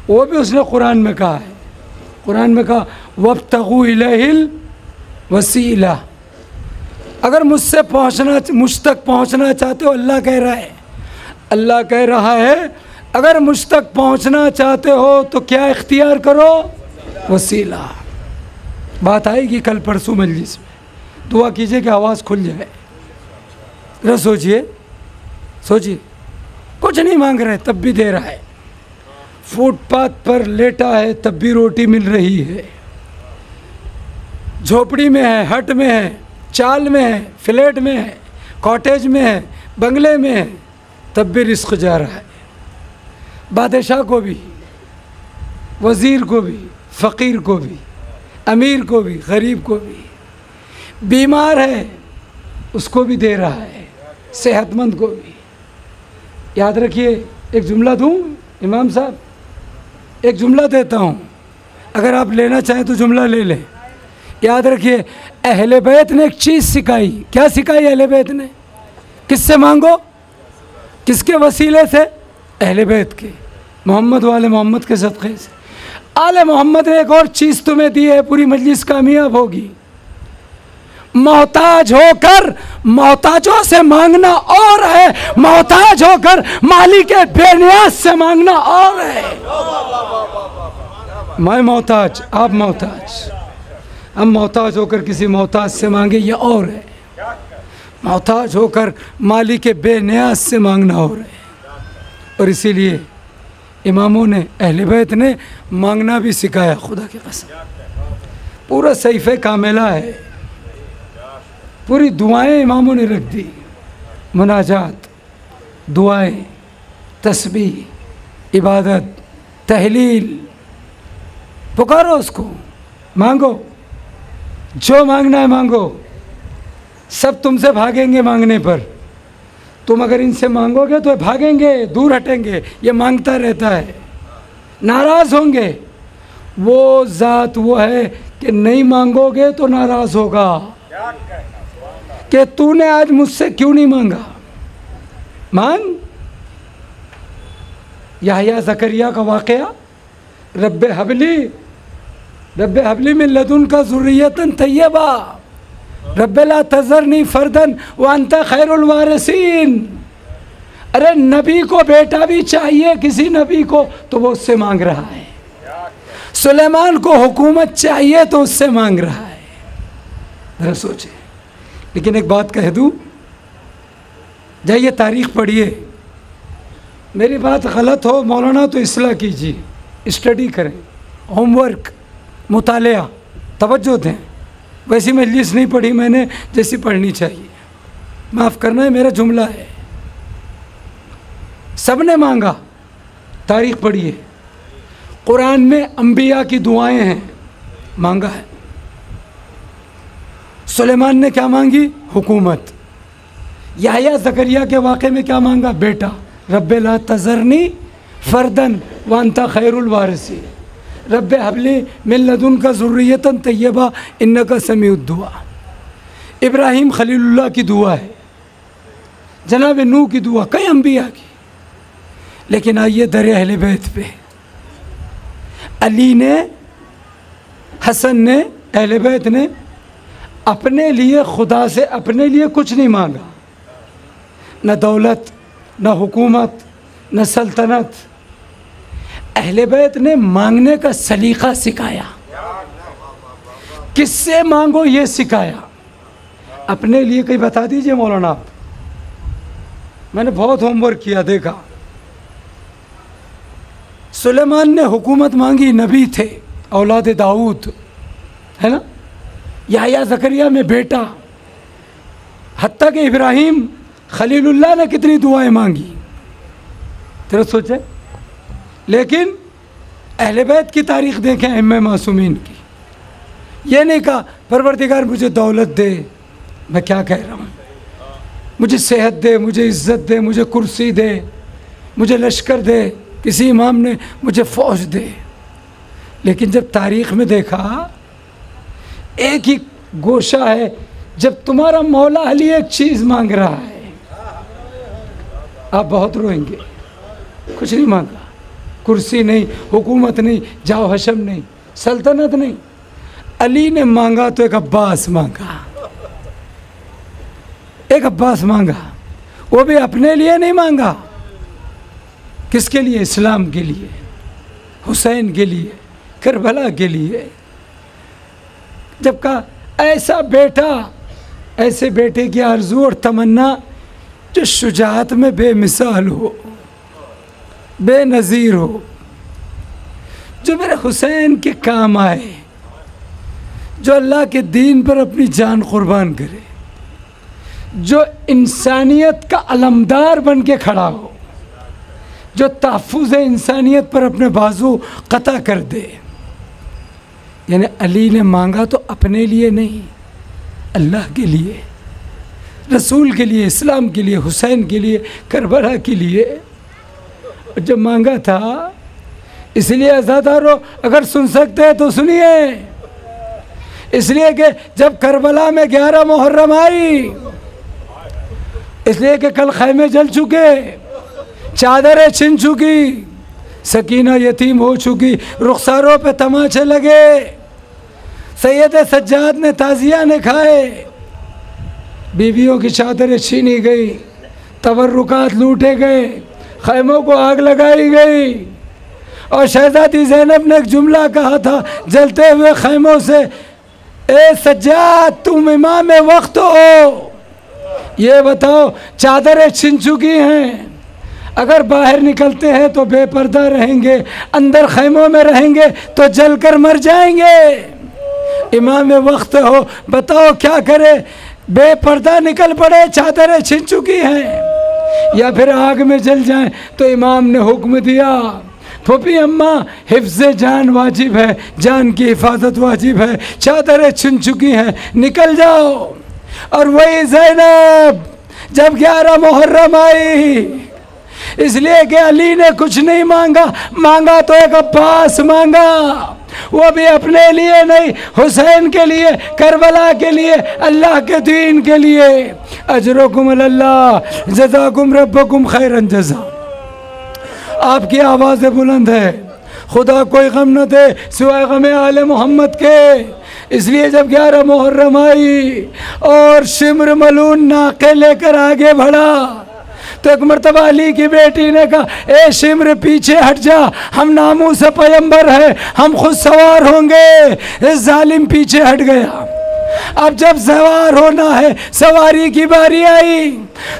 वो भी उसने कुरान में कहा है, कुरान में कहा वब्तगू इलैहिल वसीला। अगर मुझ तक पहुंचना चाहते हो, अल्लाह कह रहा है, अल्लाह कह रहा है अगर मुझ तक पहुंचना चाहते हो तो क्या इख्तियार करो, वसीला। बात आएगी कल परसों मजलिस में, दुआ कीजिए कि आवाज़ खुल जाए। जरा सोचिए, सोचिए, कुछ नहीं मांग रहे तब भी दे रहा है, फुटपाथ पर लेटा है तब भी रोटी मिल रही है, झोपड़ी में है, हट में है, चाल में है, फ्लैट में है, कॉटेज में है, बंगले में है, तब भी रिस्क जा रहा है। बादशाह को भी, वज़ीर को भी, फ़कीर को भी, अमीर को भी, गरीब को भी, बीमार है उसको भी दे रहा है, सेहतमंद को भी। याद रखिए, एक जुमला दूँ इमाम साहब, एक जुमला देता हूँ, अगर आप लेना चाहें तो जुमला ले लें। याद रखिए, अहले बैत ने एक चीज़ सिखाई। क्या सिखाई अहले बैत ने? किससे मांगो? किसके वसीले से? अहले बैत के, मोहम्मद वाले मोहम्मद के सदक़े से। आले मोहम्मद ने एक और चीज़ तुम्हें दी है, पूरी मजलिस कामयाब होगी। मोहताज होकर मोहताजों से मांगना और है, मोहताज होकर मालिक के बेनियाज से मांगना और है। मैं मोहताज, आप मोहताज, हम मोहताज होकर किसी मोहताज से मांगे ये और है, मोहताज होकर मालिक के बेनियाज से मांगना और है। और इसीलिए इमामों ने, अहले बैत ने मांगना भी सिखाया। खुदा की कसम, पूरा सहीफ़े कामिला है, पूरी दुआएं इमामों ने रख दी, मुनाजात, दुआएं, तस्बीह, इबादत, तहलील। पुकारो उसको, मांगो, जो मांगना है मांगो। सब तुमसे भागेंगे मांगने पर, तुम अगर इनसे मांगोगे तो भागेंगे, दूर हटेंगे। ये मांगता रहता है, नाराज़ होंगे। वो ज़ात वो है कि नहीं मांगोगे तो नाराज़ होगा कि तूने आज मुझसे क्यों नहीं मांगा। मांग। याह्या ज़करिया का वाक़या, रब्बे हबली मिन लदुनका ज़ुर्रियतन तय्यबा, रब्बे ला तज़रनी फ़र्दन व अंत खैरुल वारिसीन। अरे नबी को बेटा भी चाहिए किसी नबी को, तो वो उससे मांग रहा है। सुलेमान को हुकूमत चाहिए तो उससे मांग रहा है। जरा सोचे। लेकिन एक बात कह दूँ, जाइए तारीख़ पढ़िए, मेरी बात गलत हो मौलाना तो इस्लाह कीजिए, स्टडी करें, होमवर्क, मुतालिया, तवज्जो दें। वैसी मजलिस नहीं पढ़ी मैंने जैसी पढ़नी चाहिए, माफ़ करना है, मेरा जुमला है। सब ने मांगा, तारीख़ पढ़िए, कुरान में अंबिया की दुआएं हैं, मांगा है। सुलेमान ने क्या मांगी? हुकूमत। याह्या ज़करिया के वाक़े में क्या मांगा? बेटा। रब्बे ला तज़रनी फ़र्दन व अंता खैरुल वारिसीन, रब्बे हबली मिन लदुनका ज़ुर्रियतन तय्यबा इन्नका समीउद दुआ। इब्राहीम खलीलुल्लाह की दुआ है, जनाब नूह की दुआ, कई अंबिया की। लेकिन आइए दर अहले बैत पे, अली ने, हसन ने, अहले बैत ने अपने लिए, खुदा से अपने लिए कुछ नहीं मांगा, न दौलत, न हुकूमत, न सल्तनत। अहले बैत ने मांगने का सलीक़ा सिखाया। किससे मांगो ये सिखाया। अपने लिए कहीं बता दीजिए मौलाना आप। मैंने बहुत होमवर्क किया, देखा। सुलेमान ने हुकूमत मांगी, नबी थे, औलाद दाऊद, है ना। याह्या ज़करिया में बेटा, हत्ता के इब्राहीम खलीलुल्लाह ने कितनी दुआएं मांगी, तेरा सोचे। लेकिन अहले बैत की तारीख़ देखें, इमाम मासूमीन की, ये नहीं कहा परवरदिगार मुझे दौलत दे, मैं क्या कह रहा हूँ, मुझे सेहत दे, मुझे इज़्ज़त दे, मुझे कुर्सी दे, मुझे लश्कर दे, किसी इमाम ने मुझे फ़ौज दे। लेकिन जब तारीख़ में देखा, एक ही गोशा है, जब तुम्हारा मौला अली एक चीज़ मांग रहा है, आप बहुत रोएंगे। कुछ नहीं मांगा, कुर्सी नहीं, हुकूमत नहीं, जाओ हशम नहीं, सल्तनत नहीं। अली ने मांगा तो एक अब्बास मांगा, एक अब्बास मांगा, वो भी अपने लिए नहीं मांगा। किसके लिए? इस्लाम के लिए, हुसैन के लिए, करबला के लिए। जब कहा ऐसा बेटा, ऐसे बेटे की आरज़ू और तमन्ना जो शुजाअत में बेमिसाल हो, बेनज़ीर हो, जो मेरे हुसैन के काम आए, जो अल्लाह के दीन पर अपनी जान कुर्बान करे, जो इंसानियत का अलमदार बन के खड़ा हो, जो तहफ़्फ़ुज़ इंसानियत पर अपने बाजू क़ता कर दे। यानी अली ने मांगा तो अपने लिए नहीं, अल्लाह के लिए, रसूल के लिए, इस्लाम के लिए, हुसैन के लिए, करबला के लिए। जब मांगा था, इसलिए अज़ादारो अगर सुन सकते हैं तो सुनिए, इसलिए कि जब करबला में 11 मुहर्रम आई, इसलिए कि कल खैमे जल चुके, चादरें छिन चुकी, सकीना यतीम हो चुकी, रुखसारों पे तमाचे लगे, सैयद सज्जाद ने ताज़िया खाए, बीवियों की चादरें छीनी गई, तबर्रुकात लूटे गए, खैमों को आग लगाई गई। और शहजादी ज़ैनब ने एक जुमला कहा था जलते हुए खैमों से, ए सज्जाद तुम इमाम वक्त हो, ये बताओ चादरें छिन चुकी हैं, अगर बाहर निकलते हैं तो बेपर्दा रहेंगे, अंदर खैमों में रहेंगे तो जलकर मर जाएंगे। इमाम वक्त हो, बताओ क्या करे, बेपर्दा निकल पड़े, चादरें छिन चुकी हैं, या फिर आग में जल जाएं। तो इमाम ने हुक्म दिया, फूफी अम्मा हिफ्ज़ जान वाजिब है, जान की हिफाजत वाजिब है, चादरें छिन चुकी हैं, निकल जाओ। और वही ज़ैनब जब 11 मुहर्रम आई, इसलिए कि अली ने कुछ नहीं मांगा, मांगा तो एक अब्बास मांगा, वो भी अपने लिए नहीं, हुसैन के लिए, करबला के लिए, अल्लाह के दीन के लिए। अजरुकुम अल्लाह जज़ाकुम रब्बकुम खैरन जज़ा। आपकी आवाज़ें बुलंद है, खुदा कोई गम न दे सिवाय गम आले मोहम्मद के। इसलिए जब 11 मुहर्रम आई और शिम्र मलून नाके लेकर आगे बढ़ा, तो एक मरतबा अली की बेटी ने कहा, ए शिम्र पीछे हट जा, हम नामू से पैगंबर है, हम खुद सवार होंगे। इस जालिम पीछे हट गया। अब जब सवार होना है, सवारी की बारी आई,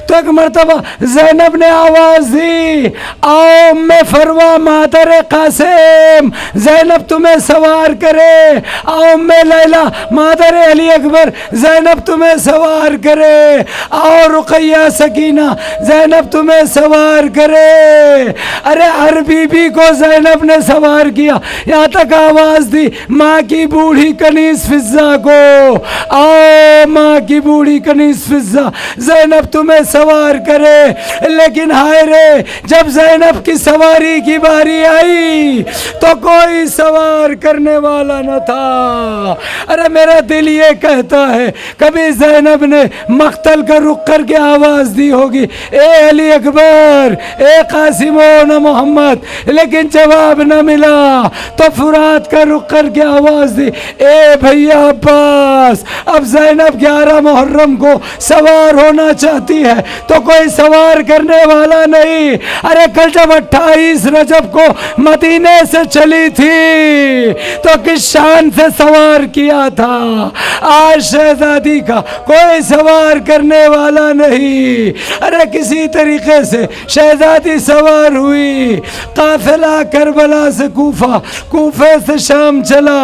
तो एक मरतबा ज़ैनब ने आवाज़ दी, आओ मैं फरवा मादर कासिम, ज़ैनब तुम्हें सवार करे, आओ मैं लैला मादर अली अकबर, ज़ैनब तुम्हें सवार करे, आओ रुक़ैया सकीना, ज़ैनब तुम्हें सवार करे। अरे हर बीबी को ज़ैनब ने सवार किया, यहाँ तक आवाज़ दी माँ की बूढ़ी कनीज़ फिज़्ज़ा को, आओ माँ की बूढ़ी कनीज़ फिज़्ज़ा, ज़ैनब तुम्हें सवार करे। लेकिन हाय रे, जब ज़ैनब की सवारी की बारी आई तो कोई सवार करने वाला न था। अरे मेरा दिल ये कहता है कभी ज़ैनब ने मख्तल का रुख करके आवाज़ दी होगी, ए अली अकबर, ए कासिमो न मोहम्मद, लेकिन जवाब न मिला। तो फुरात का रुख करके आवाज़ दी, ए भैया अब्बास। अब ज़ैनब 11 मुहर्रम को सवार होना चाहती है तो कोई सवार करने वाला नहीं। अरे कल जब 28 रजब को मदीने से चली थी तो किस शान से सवार किया था, आज शहजादी का कोई सवार करने वाला नहीं। अरे किसी तरीके से शहजादी सवार हुई, काफिला करबला से कूफा, कूफे से शाम चला।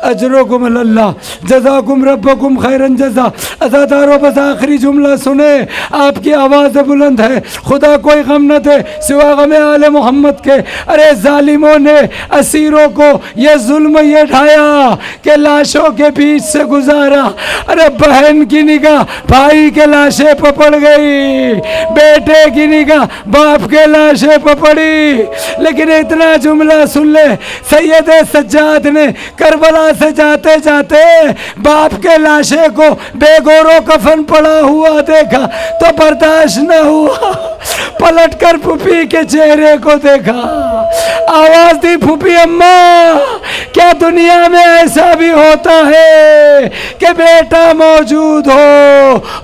अजरुकुम अल्लाह जज़ाकुम रब्बकुम खैरन जज़ा। अज़ादारों बस आखिरी जुमला सुने, आपकी आवाज़ बुलंद है, खुदा कोई गम न दे सिवा गम आले मोहम्मद के। अरे जालिमों ने असीरों को ये जुल्म ये ढाया कि लाशों के बीच से गुजारा। अरे बहन की निगाह भाई के लाशें पर पड़ गई, बेटे की निगाह बाप के लाशें पर पड़ी। लेकिन इतना जुमला सुन ले, सैयद सज्जाद ने करबला से जाते जाते बाप बाप के लाशे को बेगोरो कफन पड़ा हुआ देखा तो बर्दाश्त न हुआ, पलटकर फूफी के चेहरे को देखा, आवाज दी फूफी अम्मा क्या दुनिया में ऐसा भी होता है कि बेटा मौजूद हो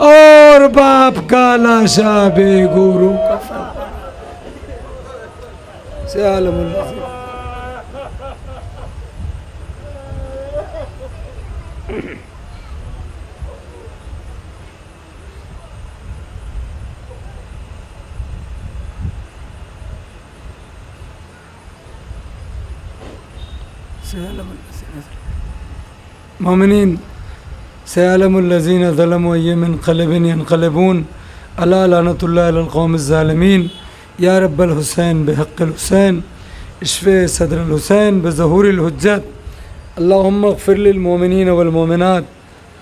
और बाप का लाशा बेगोरो कफन से आलम। मोमिनीन सयालमुल्लज़ीना ज़लमू अय्यमिन क़लबिन यनक़लिबून अला लानतुल्लाहि अलल क़ौमिज़ ज़ालिमीन या रब्बल हुसैन बिहक़्क़िल हुसैन इश्फ़े सदरिल हुसैन बिज़हूरिल हुज्जत अल्लाहुम्मा अग़फ़िर लिल मोमिनीन वल मोमिनात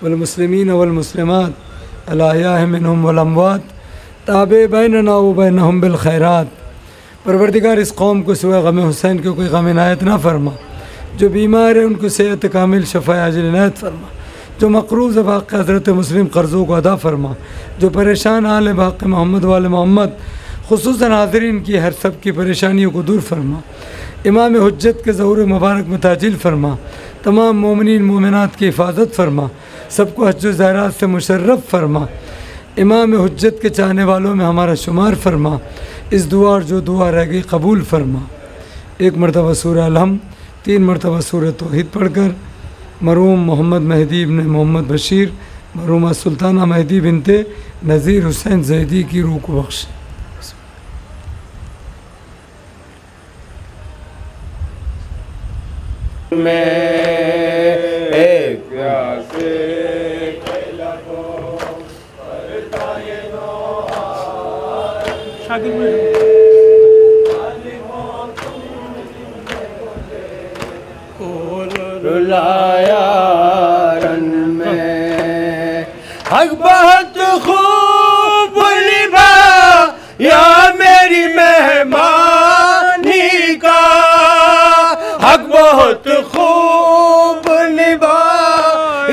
वल मुस्लिमीन वल मुस्लिमात अल अहयाइ मिनहुम वल अमवात ताबे बैनना व बैनहुम बिल खैरात। परवरदिगार इस कौम को सिवा गम हुसैन के कोई गम इनायत ना फरमा, जो बीमार है उनको सेहत कामिल शफ़ा आजिल इनायत फरमा, जो मक़रूज़ बाक़ हज़रत मुस्लिम क़र्ज़ों को अदा फरमा, जो परेशान आले बाक़ मोहम्मद वाले मोहम्मद ख़ुसूसन हाज़रीन की हर सब की परेशानियों को दूर फरमा, इमाम हुज्जत के ज़हूर मुबारक में ताजिल फरमा, तमाम मोमिनीन मोमिनात की हिफाजत फरमा, सबको हज व ज़ायरात से मुशर्रफ़ फरमा, इमाम हुज्जत के चाहने वालों में हमारा शुमार फरमा, इस दुआ और जो दुआ रह गई कबूल फरमा। एक मरतबा सूरह अलहम, 3 मरतबा सूरह तौहीद पढ़कर मरहूम मोहम्मद मेहदी इब्ने मोहम्मद बशीर, मरहूमा सुल्ताना मेहदी बिनते नज़ीर हुसैन ज़ैदी की रूह को बख्श। रुलाया रन में हक बहुत खूब निभा या मेरी मेहमानी का, हक बहुत खूब निभा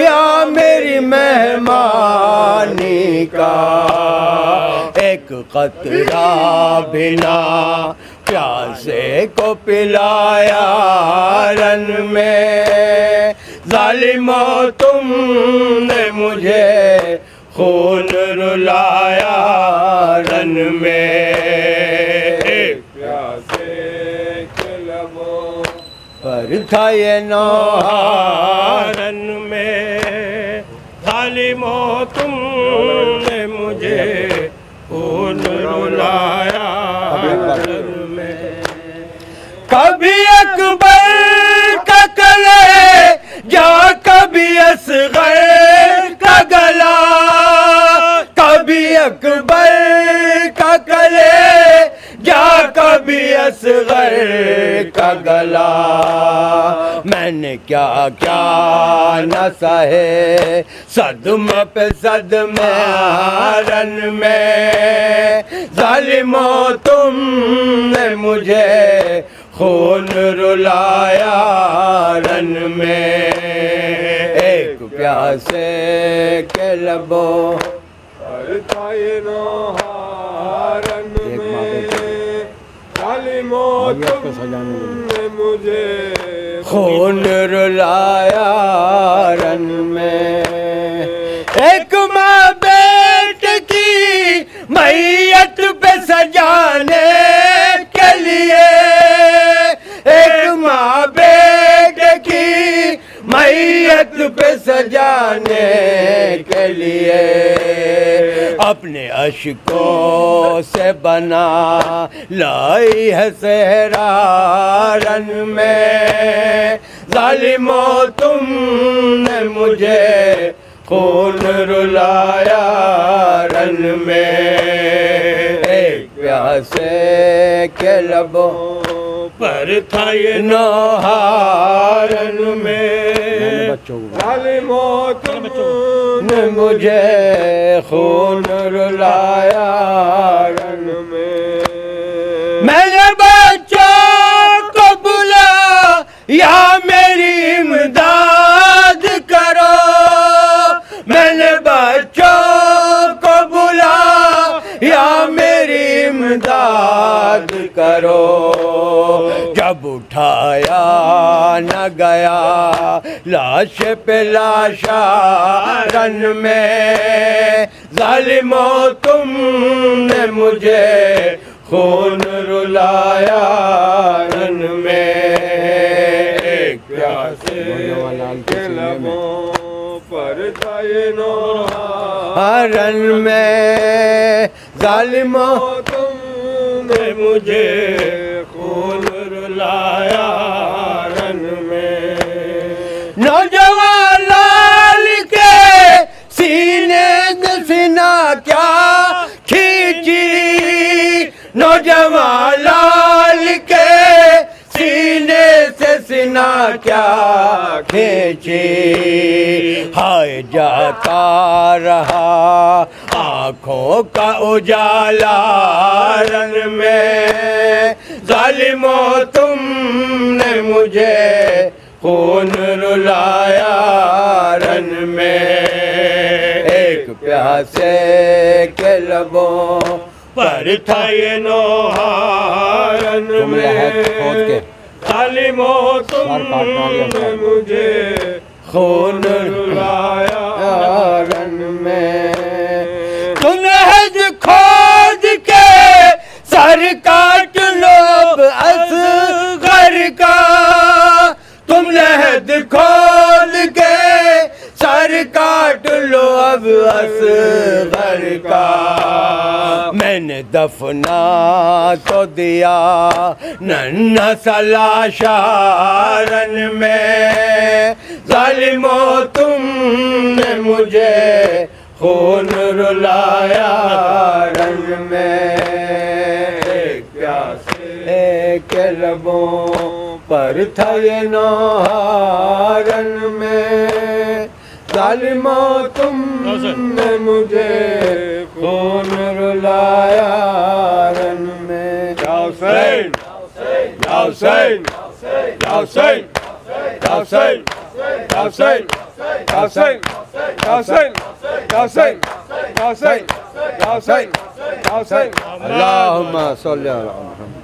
या मेरी मेहमानी का, एक कतरा बिना प्यासे को पिलाया रन में, ज़ालिमो तुमने मुझे खून रुलाया रन में, एक प्यासे के लबों पर था ये नौहा रन में, ज़ालिमो तुमने मुझे खून रुलाया रन में, कभी अकबर का कले या कभी असगर का गला, कभी अकबर का कले या कभी असगर का गला, मैंने क्या क्या न सहे सदमे पे सदमे रन में, ज़ालिमो तुमने मुझे खून रुलाया रन में, एक प्यासे के लबों पर था ये नौहा रन में, ज़ालिमो तुमने मुझे खून रुलाया रन में, एक माँ बेटे की मैयत पे सजाने के लिए, एक माँ बेटे की मैयत पे सजाने के लिए, अपने अश्कों से बना लाई है सहरा रन में, ज़ालिमो तुमने मुझे खून रुलाया रन में, एक प्यासे के लबों पर था ये नौहा रन में, ज़ालिमो तुमने मुझे खून रुलाया रन में, मेरे बच्चों को बुला या मेरी इमदाद करो, दिया न गया लाश पे लाशा रन में। जालिमों तुमने मुझे खून रुलाया रन में। एक प्यासे के लबों पर तैनो रन में। जालिमों तुमने मुझे खून रुलाया रन में। नौजवान लाल के सीने से सीना क्या खींची। नौजवान लाल के सीने से सीना क्या खींची। हाय जाता रहा आँखों का उजाला रन में। जालिमों तुमने मुझे खून रुलाया रन में। एक प्यासे के लबों पर था ये नोहा रन में। जालिमों तुमने मुझे खून रुलाया रन में। तुमने खोद के सर काट लो असगर का। तुमने खोद के सर काट लो अब असगर का। मैंने दफना तो दिया नन्हा सा लाशा रन में। जालिमों तुमने मुझे खून रुलाया रन में। एक प्यासे के लबों पर था ये नोहा रन में। जालिमों तुमने मुझे खून रुलाया रन में। या हुसैन या हुसैन या हुसैन या हुसैन या हुसैन या हुसैन या हुसैन या हुसैन या हुसैन या हुसैन या हुसैन। अल्लाहुम्मा सल्ली अला मुहम्मद।